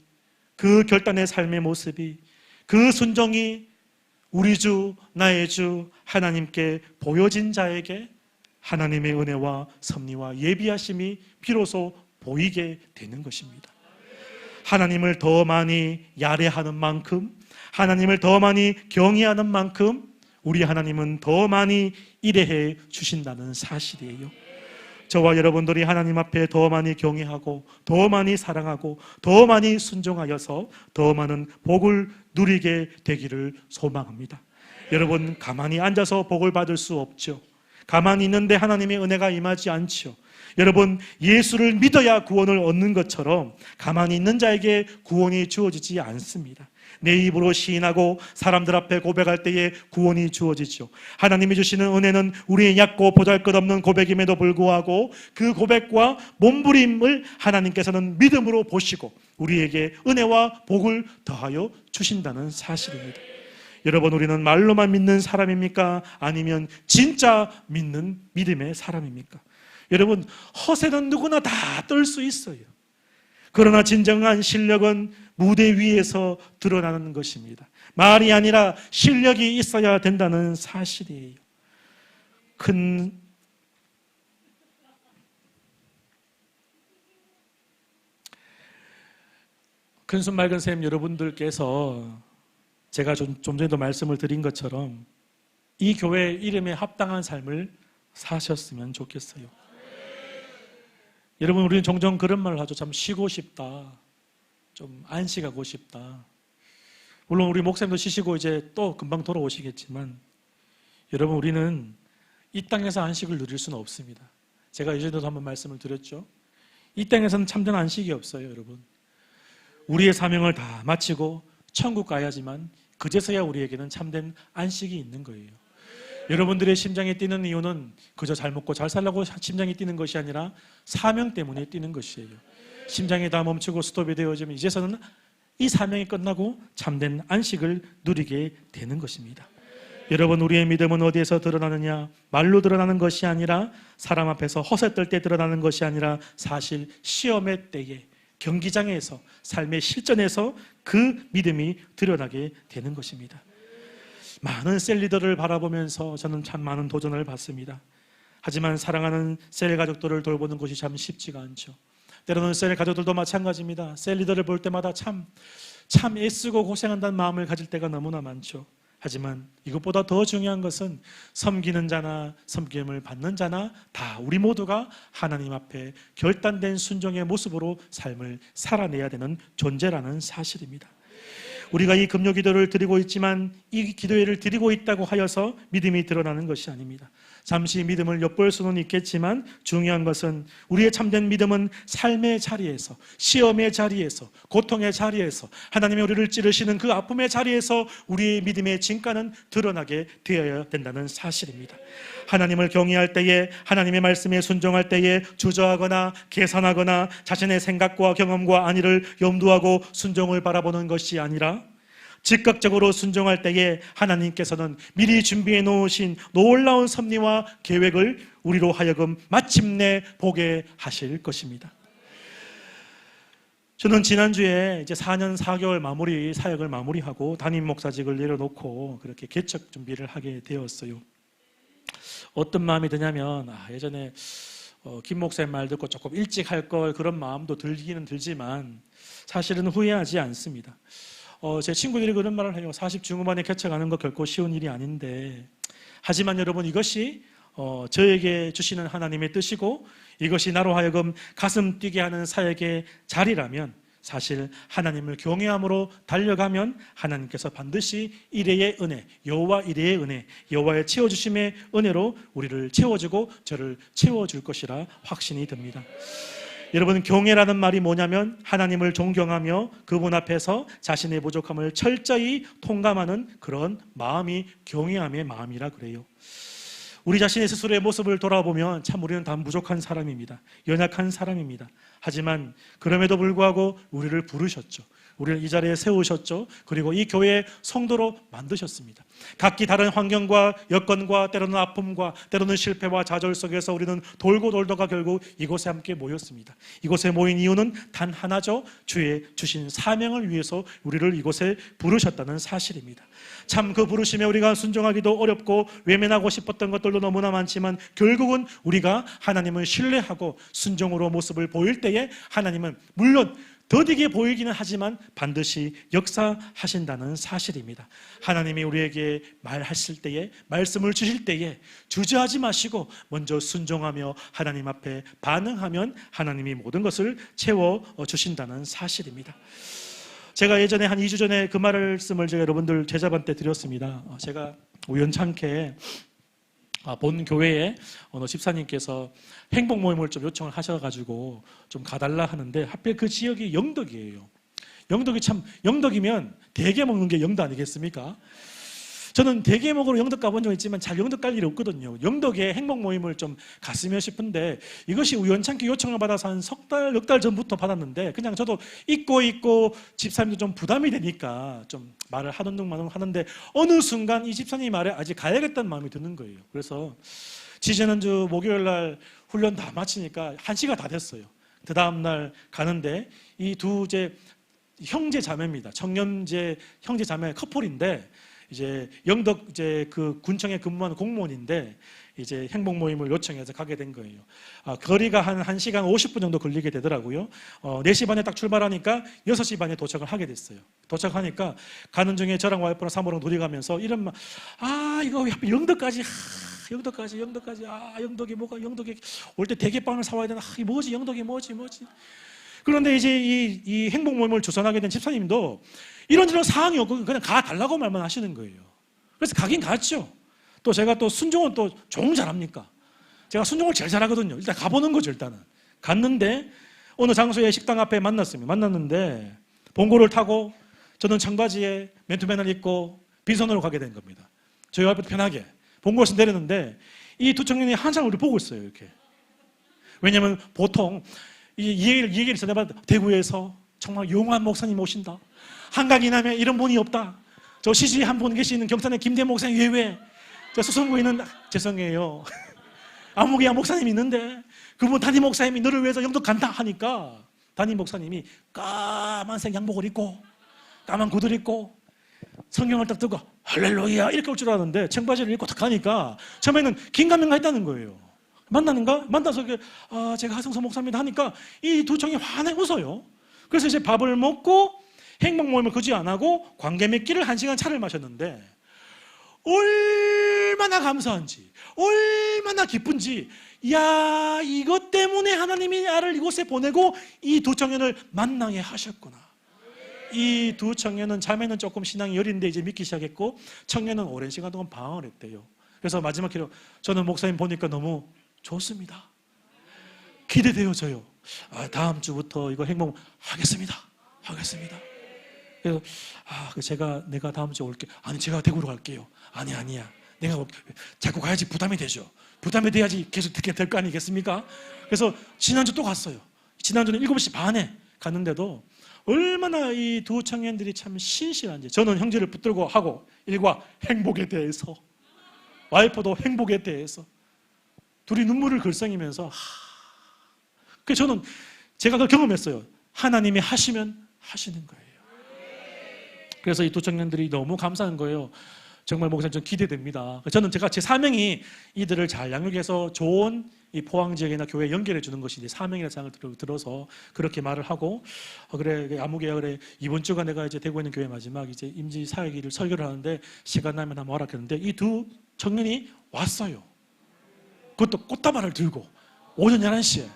Speaker 1: 그 결단의 삶의 모습이, 그 순종이 우리 주, 나의 주 하나님께 보여진 자에게 하나님의 은혜와 섭리와 예비하심이 비로소 보이게 되는 것입니다. 하나님을 더 많이 야래하는 만큼, 하나님을 더 많이 경외하는 만큼 우리 하나님은 더 많이 일해해 주신다는 사실이에요. 저와 여러분들이 하나님 앞에 더 많이 경외하고 더 많이 사랑하고 더 많이 순종하여서 더 많은 복을 누리게 되기를 소망합니다. 여러분, 가만히 앉아서 복을 받을 수 없죠. 가만히 있는데 하나님의 은혜가 임하지 않죠. 여러분, 예수를 믿어야 구원을 얻는 것처럼 가만히 있는 자에게 구원이 주어지지 않습니다. 내 입으로 시인하고 사람들 앞에 고백할 때에 구원이 주어지죠. 하나님이 주시는 은혜는 우리의 얕고 보잘것없는 고백임에도 불구하고 그 고백과 몸부림을 하나님께서는 믿음으로 보시고 우리에게 은혜와 복을 더하여 주신다는 사실입니다. 여러분, 우리는 말로만 믿는 사람입니까? 아니면 진짜 믿는 믿음의 사람입니까? 여러분, 허세는 누구나 다 떨 수 있어요. 그러나 진정한 실력은 무대 위에서 드러나는 것입니다. 말이 아니라 실력이 있어야 된다는 사실이에요. 큰 큰순 맑은 샘 여러분들께서 제가 좀 전에도 말씀을 드린 것처럼 이 교회 이름에 합당한 삶을 사셨으면 좋겠어요. 여러분, 우리는 종종 그런 말을 하죠. 참 쉬고 싶다. 좀 안식하고 싶다. 물론 우리 목사님도 쉬시고 이제 또 금방 돌아오시겠지만, 여러분, 우리는 이 땅에서 안식을 누릴 수는 없습니다. 제가 이전에도 한번 말씀을 드렸죠. 이 땅에서는 참된 안식이 없어요, 여러분. 우리의 사명을 다 마치고 천국 가야지만 그제서야 우리에게는 참된 안식이 있는 거예요. 여러분들의 심장이 뛰는 이유는 그저 잘 먹고 잘 살려고 심장이 뛰는 것이 아니라 사명 때문에 뛰는 것이에요. 심장이 다 멈추고 스톱이 되어지면 이제서는 이 사명이 끝나고 참된 안식을 누리게 되는 것입니다. 여러분, 우리의 믿음은 어디에서 드러나느냐? 말로 드러나는 것이 아니라, 사람 앞에서 허세 떨 때 드러나는 것이 아니라, 사실 시험의 때에, 경기장에서, 삶의 실전에서 그 믿음이 드러나게 되는 것입니다. 많은 셀리더를 바라보면서 저는 참 많은 도전을 받습니다. 하지만 사랑하는 셀 가족들을 돌보는 것이 참 쉽지가 않죠. 때로는 셀 가족들도 마찬가지입니다. 셀 리더를 볼 때마다 참 애쓰고 고생한다는 마음을 가질 때가 너무나 많죠. 하지만 이것보다 더 중요한 것은 섬기는 자나 섬김을 받는 자나 다 우리 모두가 하나님 앞에 결단된 순종의 모습으로 삶을 살아내야 되는 존재라는 사실입니다. 우리가 이 금요 기도를 드리고 있지만 이 기도회를 드리고 있다고 하여서 믿음이 드러나는 것이 아닙니다. 잠시 믿음을 엿볼 수는 있겠지만 중요한 것은 우리의 참된 믿음은 삶의 자리에서, 시험의 자리에서, 고통의 자리에서, 하나님의 우리를 찌르시는 그 아픔의 자리에서 우리의 믿음의 진가는 드러나게 되어야 된다는 사실입니다. 하나님을 경외할 때에, 하나님의 말씀에 순종할 때에 주저하거나 계산하거나 자신의 생각과 경험과 안위를 염두하고 순종을 바라보는 것이 아니라 즉각적으로 순종할 때에 하나님께서는 미리 준비해 놓으신 놀라운 섭리와 계획을 우리로 하여금 마침내 보게 하실 것입니다. 저는 지난주에 이제 4년 4개월 사역을 마무리하고 담임 목사직을 내려놓고 그렇게 개척 준비를 하게 되었어요. 어떤 마음이 드냐면 예전에 김 목사님 말 듣고 조금 일찍 할 걸, 그런 마음도 들기는 들지만 사실은 후회하지 않습니다. 제 친구들이 그런 말을 해요. 40 중후반에 개척하는 거 결코 쉬운 일이 아닌데, 하지만 여러분, 이것이 저에게 주시는 하나님의 뜻이고 이것이 나로 하여금 가슴 뛰게 하는 사역의 자리라면, 사실 하나님을 경외함으로 달려가면 하나님께서 반드시 이레의 은혜, 여호와 이레의 은혜, 여호와의 채워주심의 은혜로 우리를 채워주고 저를 채워줄 것이라 확신이 듭니다. 여러분, 경외라는 말이 뭐냐면 하나님을 존경하며 그분 앞에서 자신의 부족함을 철저히 통감하는 그런 마음이 경외함의 마음이라 그래요. 우리 자신의 스스로의 모습을 돌아보면 참 우리는 다 부족한 사람입니다. 연약한 사람입니다. 하지만 그럼에도 불구하고 우리를 부르셨죠. 우리를 이 자리에 세우셨죠. 그리고 이 교회의 성도로 만드셨습니다. 각기 다른 환경과 여건과 때로는 아픔과 때로는 실패와 좌절 속에서 우리는 돌고 돌다가 결국 이곳에 함께 모였습니다. 이곳에 모인 이유는 단 하나죠. 주의 주신 사명을 위해서 우리를 이곳에 부르셨다는 사실입니다. 참 그 부르심에 우리가 순종하기도 어렵고 외면하고 싶었던 것들도 너무나 많지만 결국은 우리가 하나님을 신뢰하고 순종으로 모습을 보일 때에 하나님은 물론 더디게 보이기는 하지만 반드시 역사하신다는 사실입니다. 하나님이 우리에게 말하실 때에, 말씀을 주실 때에 주저하지 마시고 먼저 순종하며 하나님 앞에 반응하면 하나님이 모든 것을 채워주신다는 사실입니다. 제가 예전에 한 2주 전에 그 말씀을 제가 여러분들 제자반때 드렸습니다. 제가 우연찮게 본 교회에 어느 집사님께서 행복 모임을 좀 요청을 하셔가지고 좀 가달라 하는데 하필 그 지역이 영덕이에요. 영덕이면 대게 먹는 게 영덕 아니겠습니까? 저는 대게 먹으러 영덕 가본 적 있지만 잘 영덕 갈 일이 없거든요. 영덕에 행복 모임을 좀 갔으면 싶은데 이것이 우연찮게 요청을 받아서 한 석 달, 넉 달 전부터 받았는데 그냥 저도 잊고 집사님도 좀 부담이 되니까 좀 말을 하던 둥 마는 하는데 어느 순간 이 집사님 말에 아직 가야겠다는 마음이 드는 거예요. 그래서 지지난주 목요일 날 훈련 다 마치니까 1시가 다 됐어요. 그 다음 날 가는데 이 두 형제 자매입니다. 청년제 형제 자매 커플인데 이제 영덕 이제 그 군청에 근무하는 공무원인데 이제 행복 모임을 요청해서 가게 된 거예요. 거리가 한 1시간 50분 정도 걸리게 되더라고요. 4시 반에 딱 출발하니까 6시 반에 도착을 하게 됐어요. 도착하니까 가는 중에 저랑 와이프랑 사모랑 둘이 가면서 이런 말, 이거 영덕까지, 영덕까지, 영덕이 뭐가, 영덕에 올 때 대게빵을 사와야 되나, 뭐지, 영덕이 뭐지. 그런데 이제 이 행복 모임을 주선하게 된 집사님도 이런저런 사항이 없고 그냥 가달라고 말만 하시는 거예요. 그래서 가긴 갔죠. 또 제가 또 순종은 또 종 잘합니까? 제가 순종을 제일 잘하거든요. 일단 가보는 거죠, 일단은. 갔는데 어느 장소에 식당 앞에 만났습니다. 만났는데 봉고를 타고 저는 청바지에 맨투맨을 입고 빈손으로 가게 된 겁니다. 저희 와이프도 편하게 봉고에서 내렸는데 이 두 청년이 한참 우리 보고 있어요, 이렇게. 왜냐면 보통 이 얘기를 전해봤다. 대구에서 정말 용한 목사님 오신다. 한강이남에 이런 분이 없다. 저 시주에 한 분 계시는 경산의 김대 목사님 예외. 저 수성구에 있는, 죄송해요. 아무개야 목사님이 있는데 그분 담임 목사님이 너를 위해서 영덕 간다 하니까 담임 목사님이 까만색 양복을 입고 까만 구두를 입고 성경을 딱 들고 할렐루야 이렇게 올 줄 알았는데 청바지를 입고 딱 가니까 처음에는 긴가민가 했다는 거예요. 만나서 제가 하성서 목사입니다 하니까 이 두 청이 환하게 웃어요. 그래서 이제 밥을 먹고 행복 모임을 거지 안 하고 관계 맺기를 1시간 차를 마셨는데 얼마나 감사한지, 얼마나 기쁜지, 야, 이것 때문에 하나님이 나를 이곳에 보내고 이 두 청년을 만나게 하셨구나. 이 두 청년은 자매는 조금 신앙이 여린데 이제 믿기 시작했고 청년은 오랜 시간 동안 방황을 했대요. 그래서 마지막 기로 저는 목사님 보니까 너무 좋습니다. 기대되어져요. 다음 주부터 이거 행복하겠습니다. 그래서 내가 다음 주에 올게. 아니 제가 대구로 갈게요. 아니야. 내가 자꾸 가야지 부담이 되죠. 부담이 돼야지 계속 듣게 될 거 아니겠습니까? 그래서 지난주 또 갔어요. 지난주는 7시 반에 갔는데도 얼마나 이 두 청년들이 참 신실한지. 저는 형제를 붙들고 하고 일과 행복에 대해서, 와이프도 행복에 대해서 둘이 눈물을 글썽이면서 그래서 저는 제가 그걸 경험했어요. 하나님이 하시면 하시는 거예요. 그래서 이 두 청년들이 너무 감사한 거예요. 정말 목사님 좀 기대됩니다. 저는 제 사명이 이들을 잘 양육해서 좋은 이 포항 지역이나 교회에 연결해 주는 것이 이제 사명이라는 생각을 들어서 그렇게 말을 하고 그래 아무개야 그래 이번 주가 내가 이제 대구에 있는 교회 마지막 이제 임지 사역일을 설교를 하는데 시간 나면 한번 와라 했는데 이 두 청년이 왔어요. 그것도 꽃다발을 들고 오전 11시에.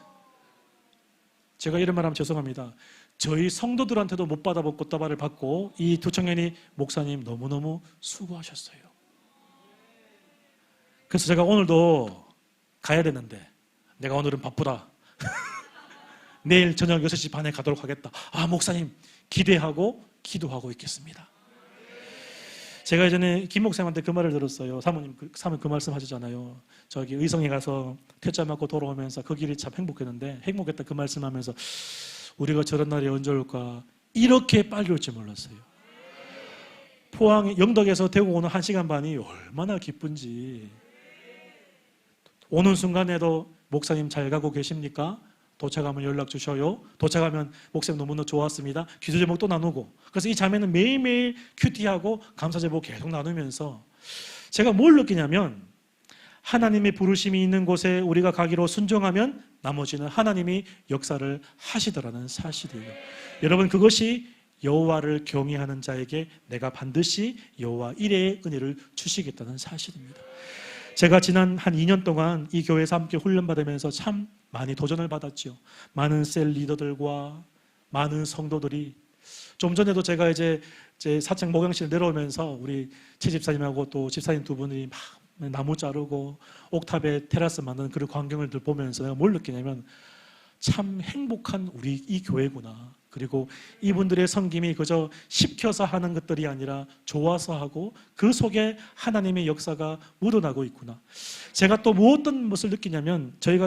Speaker 1: 제가 이런 말하면 죄송합니다. 저희 성도들한테도 못 받아본 꽃다발을 받고 이 두 청년이 목사님 너무너무 수고하셨어요. 그래서 제가 오늘도 가야 되는데 내가 오늘은 바쁘다. 내일 저녁 6시 반에 가도록 하겠다. 목사님 기대하고 기도하고 있겠습니다. 제가 예전에 김 목사님한테 그 말을 들었어요. 사모님 그 말씀 하셨잖아요. 저기 의성에 가서 퇴짜 맞고 돌아오면서 그 길이 참 행복했는데 행복했다 그 말씀하면서 우리가 저런 날이 언제 올까 이렇게 빨리 올 줄 몰랐어요. 포항 영덕에서 대구 오는 1시간 반이 얼마나 기쁜지. 오는 순간에도 목사님 잘 가고 계십니까? 도착하면 연락 주셔요. 도착하면 목사님 너무너무 좋았습니다. 기도 제목 또 나누고. 그래서 이 자매는 매일매일 큐티하고 감사 제목 계속 나누면서 제가 뭘 느끼냐면 하나님의 부르심이 있는 곳에 우리가 가기로 순종하면 나머지는 하나님이 역사를 하시더라는 사실이에요. 여러분 그것이 여호와를 경외하는 자에게 내가 반드시 여호와 이레의 은혜를 주시겠다는 사실입니다. 제가 지난 한 2년 동안 이 교회에서 함께 훈련받으면서 참 많이 도전을 받았죠. 많은 셀 리더들과 많은 성도들이 좀 전에도 제가 이제 사창 목양실 내려오면서 우리 최 집사님하고 또 집사님 두 분이 막 나무 자르고 옥탑에 테라스 만드는 그런 광경을 보면서 내가 뭘 느끼냐면 참 행복한 우리 이 교회구나. 그리고 이분들의 섬김이 그저 시켜서 하는 것들이 아니라 좋아서 하고 그 속에 하나님의 역사가 묻어나고 있구나. 제가 또 어떤 것을 느끼냐면 저희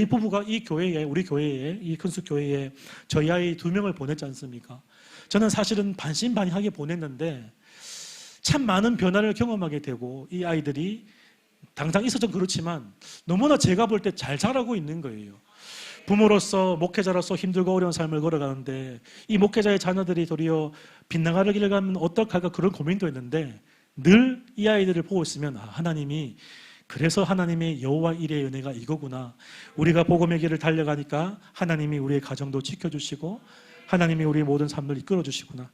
Speaker 1: 부부가 이 교회에 우리 교회에 이 큰숙 교회에 저희 아이 2명을 보냈지 않습니까? 저는 사실은 반신반의하게 보냈는데 참 많은 변화를 경험하게 되고 이 아이들이 당장 있어도 그렇지만 너무나 제가 볼 때 잘 자라고 있는 거예요. 부모로서 목회자로서 힘들고 어려운 삶을 걸어가는데 이 목회자의 자녀들이 도리어 빗나가는 길을 가면 어떡할까 그런 고민도 했는데 늘 이 아이들을 보고 있으면 하나님이 그래서 하나님의 여호와 일의 은혜가 이거구나. 우리가 복음의 길을 달려가니까 하나님이 우리의 가정도 지켜주시고 하나님이 우리의 모든 삶을 이끌어주시구나.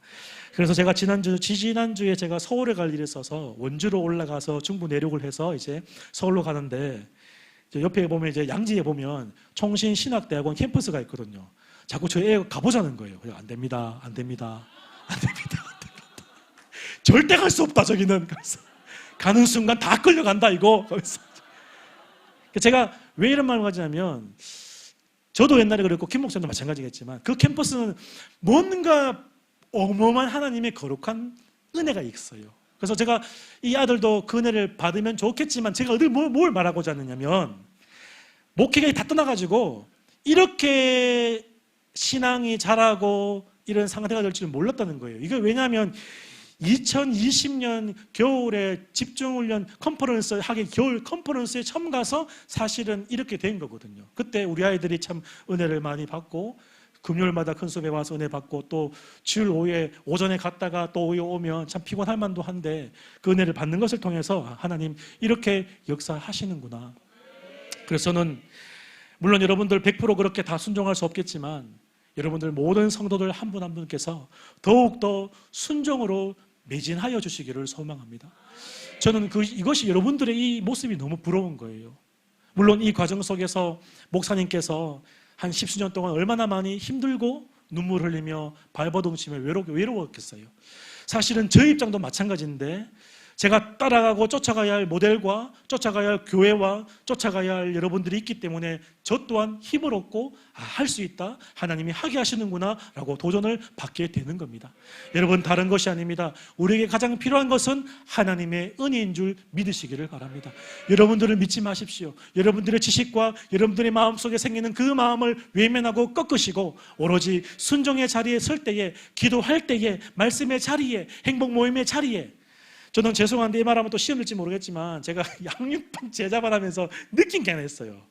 Speaker 1: 그래서 제가 지지난주에 제가 서울에 갈 일이 있어서 원주로 올라가서 중부 내륙을 해서 이제 서울로 가는데 옆에 보면 이제 양지에 보면 총신신학대학원 캠퍼스가 있거든요. 자꾸 저희 애가 가보자는 거예요. 안 됩니다. 안 됩니다. 안 됩니다. 안 됩니다. 절대 갈 수 없다, 저기는. 그래서 가는 순간 다 끌려간다, 이거. 그래서 제가 왜 이런 말을 하냐면, 저도 옛날에 그랬고, 김 목사님도 마찬가지겠지만, 그 캠퍼스는 뭔가 어마어마한 하나님의 거룩한 은혜가 있어요. 그래서 제가 이 아들도 그 은혜를 받으면 좋겠지만, 제가 어디 뭘 말하고자 하느냐면, 목회가 다 떠나가지고, 이렇게 신앙이 자라고 이런 상태가 될 줄은 몰랐다는 거예요. 이게 왜냐하면 2020년 겨울에 집중훈련 컨퍼런스 하기 겨울 컨퍼런스에 처음 가서 사실은 이렇게 된 거거든요. 그때 우리 아이들이 참 은혜를 많이 받고 금요일마다 큰 수업에 와서 은혜 받고 또 주일 오후에 오전에 갔다가 또 오후에 오면 참 피곤할 만도 한데 그 은혜를 받는 것을 통해서 하나님 이렇게 역사하시는구나. 그래서 저는 물론 여러분들 100% 그렇게 다 순종할 수 없겠지만 여러분들 모든 성도들 한 분 한 분께서 더욱더 순종으로 매진하여 주시기를 소망합니다. 저는 이것이 여러분들의 이 모습이 너무 부러운 거예요. 물론 이 과정 속에서 목사님께서 한 10수년 동안 얼마나 많이 힘들고 눈물 흘리며 발버둥치며 외로웠겠어요. 사실은 저 입장도 마찬가지인데 제가 따라가고 쫓아가야 할 모델과 쫓아가야 할 교회와 쫓아가야 할 여러분들이 있기 때문에 저 또한 힘을 얻고 할 수 있다. 하나님이 하게 하시는구나 라고 도전을 받게 되는 겁니다. 여러분 다른 것이 아닙니다. 우리에게 가장 필요한 것은 하나님의 은혜인 줄 믿으시기를 바랍니다. 여러분들을 믿지 마십시오. 여러분들의 지식과 여러분들의 마음속에 생기는 그 마음을 외면하고 꺾으시고 오로지 순종의 자리에 설 때에 기도할 때에 말씀의 자리에 행복 모임의 자리에 저는 죄송한데 이 말하면 또 시험일지 모르겠지만 제가 양육반 제자반 하면서 느낀 게 하나 있어요.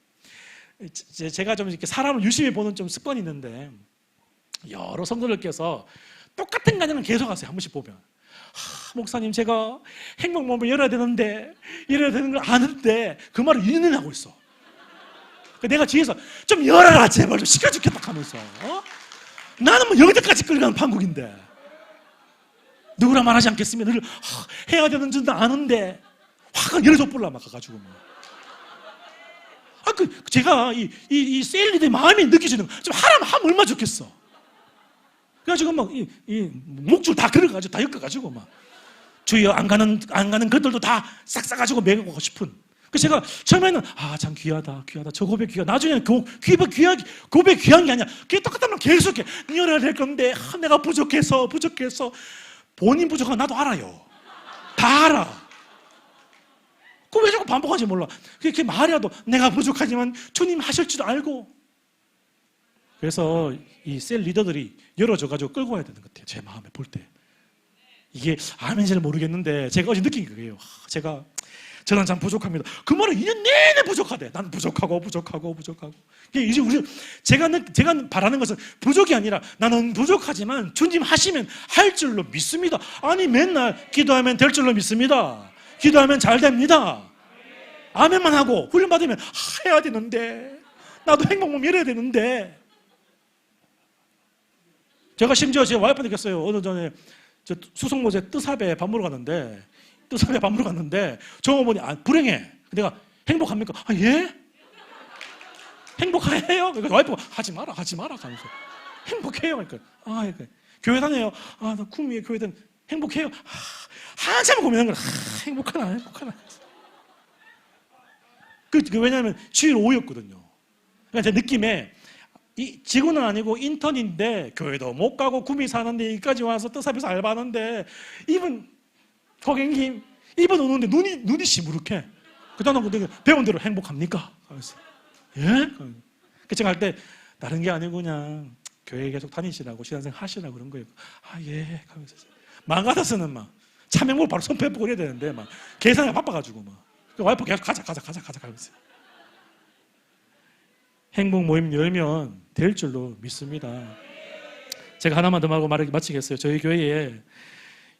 Speaker 1: 제가 좀 이렇게 사람을 유심히 보는 좀 습관이 있는데 여러 성도들께서 똑같은 과정을 계속 하세요. 한 번씩 보면 목사님 제가 행복 모임을 열어야 되는 걸 아는데 그 말을 2년 하고 있어. 내가 뒤에서 좀 열어라 제발 좀 시켜 죽겠다 하면서 나는 뭐 여기까지 끌어가는 판국인데 누구라 말하지 않겠으면 늘 해야 되는 줄 아는데 화가 열어줘 볼라 막 가가지고 제가 이 셀리드의 마음이 느껴지는 좀 하라면 하면 얼마나 좋겠어. 그래가지고 막 이 목줄 다 걸어가지고 다 엮어가지고 막 주여 안 가는 것들도 다 싹 싸가지고 먹고 싶은. 그래서 제가 처음에는 참 귀하다 저 고백 귀하다. 나중에는 고백 귀한 게 아니야. 그게 똑같다면 계속 열어야 될 건데 내가 부족해서 본인 부족한 거 나도 알아요. 다 알아. 그럼 왜 자꾸 반복하지 몰라. 그렇게 말이라도 내가 부족하지만 주님 하실 줄 알고. 그래서 이 셀 리더들이 열어줘가지고 끌고 와야 되는 것 같아요. 제 마음에 볼 때. 이게 아멘인지는 모르겠는데 제가 어제 느낀 거예요. 저는 참 부족합니다. 그 말은 2년 내내 부족하대. 나는 부족하고. 이제 제가 바라는 것은 부족이 아니라 나는 부족하지만 주님 하시면 할 줄로 믿습니다. 아니 맨날 기도하면 될 줄로 믿습니다. 기도하면 잘 됩니다. 아멘만 하고 훈련 받으면 해야 되는데 나도 행복몸 열어야 되는데. 제가 심지어 제 와이프한테 느꼈어요. 어느 전에 저 수성모제 뜨삽에 밥 먹으러 갔는데 저 어머니 불행해. 내가 행복합니까? 예? 행복해요? 그러니까 와이프가 하지 마라 하면서 행복해요. 그러니까 교회 다녀요. 나 구미에 교회 다녀. 행복해요. 한참 고민한 거야. 행복하나. 왜냐하면 주일 오후였거든요. 그러니까 제 느낌에 이 지구는 아니고 인턴인데 교회도 못 가고 구미 사는데 여기까지 와서 뜨삽에서 알바하는데 이분 고객님 이분 오는데 눈이 시무룩해. 그다음 배운 대로 행복합니까? 그래서 예? 제가 할 때 다른 게 아니고 그냥 교회 계속 다니시라고 신앙생활 하시라고 그런 거예요. 예. 하면서 마음 같아서는 막 참여물 바로 손빼고 그래야 되는데 막 계산이 바빠가지고 막 와이프 계속 가자 하면서 행복 모임 열면 될 줄로 믿습니다. 제가 하나만 더 말하고 마치겠어요. 저희 교회에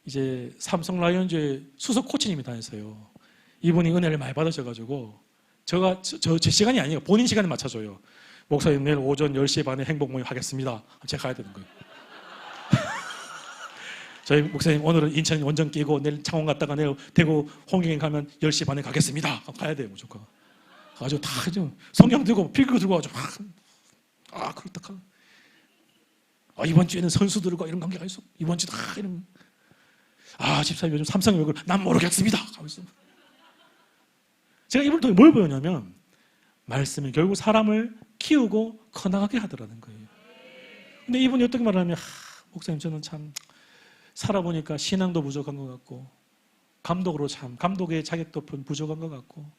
Speaker 1: 이제 삼성 라이온즈의 수석 코치님이 다녔어요. 이분이 은혜를 많이 받으셔가지고 제 시간이 아니에요. 본인 시간에 맞춰줘요. 목사님 내일 오전 10시 반에 행복 모임 하겠습니다. 제가 가야 되는 거예요. 저희 목사님 오늘은 인천 원정 끼고 내일 창원 갔다가 내일 대구 홍경에 가면 10시 반에 가겠습니다. 가야 돼요 무조건. 아주 다 성경 들고 필기 들고 아주 그렇다. 이번 주에는 선수들과 이런 관계가 있어. 이번 주도 이런. 집사님 요즘 삼성이 왜 그래? 난 모르겠습니다. 제가 이걸 통해 뭘 보였냐면 말씀이 결국 사람을 키우고 커나가게 하더라는 거예요. 근데 이분이 어떻게 말하냐면 목사님 저는 참 살아보니까 신앙도 부족한 것 같고 감독의 자격도 부족한 것 같고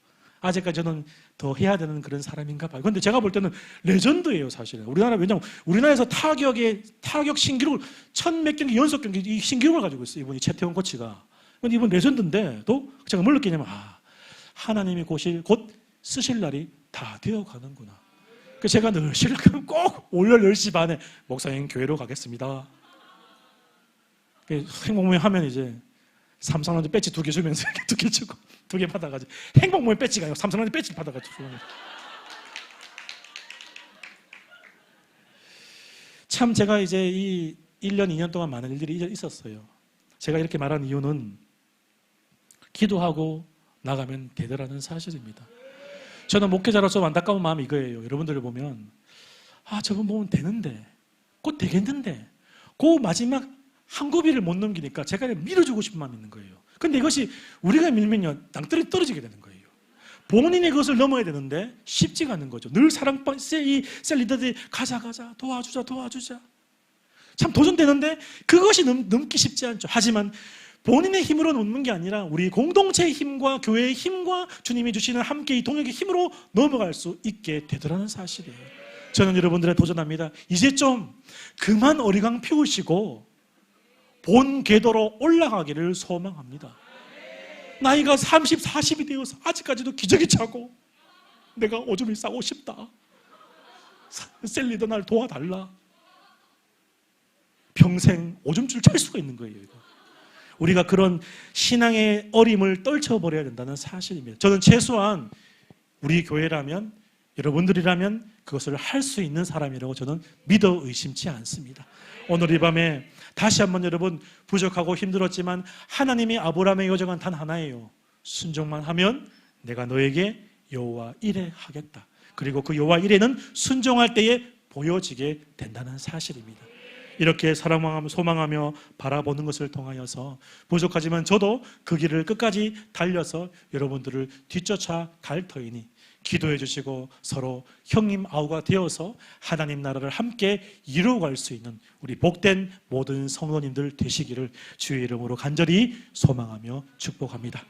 Speaker 1: 아직까지 저는 더 해야 되는 그런 사람인가 봐요. 그런데 제가 볼 때는 레전드예요 사실은. 왜냐하면 우리나라에서 타격 신기록을 1000몇 경기 연속 경기 이 신기록을 가지고 있어요. 이분이 최태원 코치가. 근데 이분 레전드인데 또 제가 뭘 느끼냐면 하나님이 곧 쓰실 날이 다 되어가는구나. 그래서 제가 늘 신랑은 꼭 월요일 10시 반에 목사님 교회로 가겠습니다. 행복모임 하면 이제 삼성라이온즈 배지 2개 주면서 이렇게 2개 주고 2개 받아가지고 행복모임 배지가 아니고 삼성라이온즈 배지 받아가지고 참 제가 이제 이 1년 2년 동안 많은 일들이 있었어요. 제가 이렇게 말하는 이유는 기도하고 나가면 되더라는 사실입니다. 저는 목회자로서 안타까운 마음이 이거예요. 여러분들을 보면 저분 보면 되는데 곧 되겠는데 그 마지막 한 고비를 못 넘기니까 제가 밀어주고 싶은 마음이 있는 거예요. 근데 이것이 우리가 밀면요 낭떠러지 떨어지게 되는 거예요. 본인이 그것을 넘어야 되는데 쉽지가 않은 거죠. 늘 이 셀 리더들이 가자 도와주자 참 도전되는데 그것이 넘기 쉽지 않죠. 하지만 본인의 힘으로 넘는 게 아니라 우리 공동체의 힘과 교회의 힘과 주님이 주시는 함께 이 동역의 힘으로 넘어갈 수 있게 되더라는 사실이에요. 저는 여러분들에 도전합니다. 이제 좀 그만 어리광 피우시고 본 궤도로 올라가기를 소망합니다. 나이가 30, 40이 되어서 아직까지도 기저귀 차고 내가 오줌을 싸고 싶다. 셀리더 날 도와달라. 평생 오줌줄 찰 수가 있는 거예요. 이거. 우리가 그런 신앙의 어림을 떨쳐버려야 된다는 사실입니다. 저는 최소한 우리 교회라면 여러분들이라면 그것을 할 수 있는 사람이라고 저는 믿어 의심치 않습니다. 오늘 이 밤에 다시 한번 여러분 부족하고 힘들었지만 하나님이 아브라함의 요정은 단 하나예요. 순종만 하면 내가 너에게 여호와 이레 하겠다. 그리고 그 여호와 이레는 순종할 때에 보여지게 된다는 사실입니다. 이렇게 사랑하며 소망하며 바라보는 것을 통하여서 부족하지만 저도 그 길을 끝까지 달려서 여러분들을 뒤쫓아 갈 터이니 기도해 주시고 서로 형님 아우가 되어서 하나님 나라를 함께 이루어갈 수 있는 우리 복된 모든 성도님들 되시기를 주의 이름으로 간절히 소망하며 축복합니다.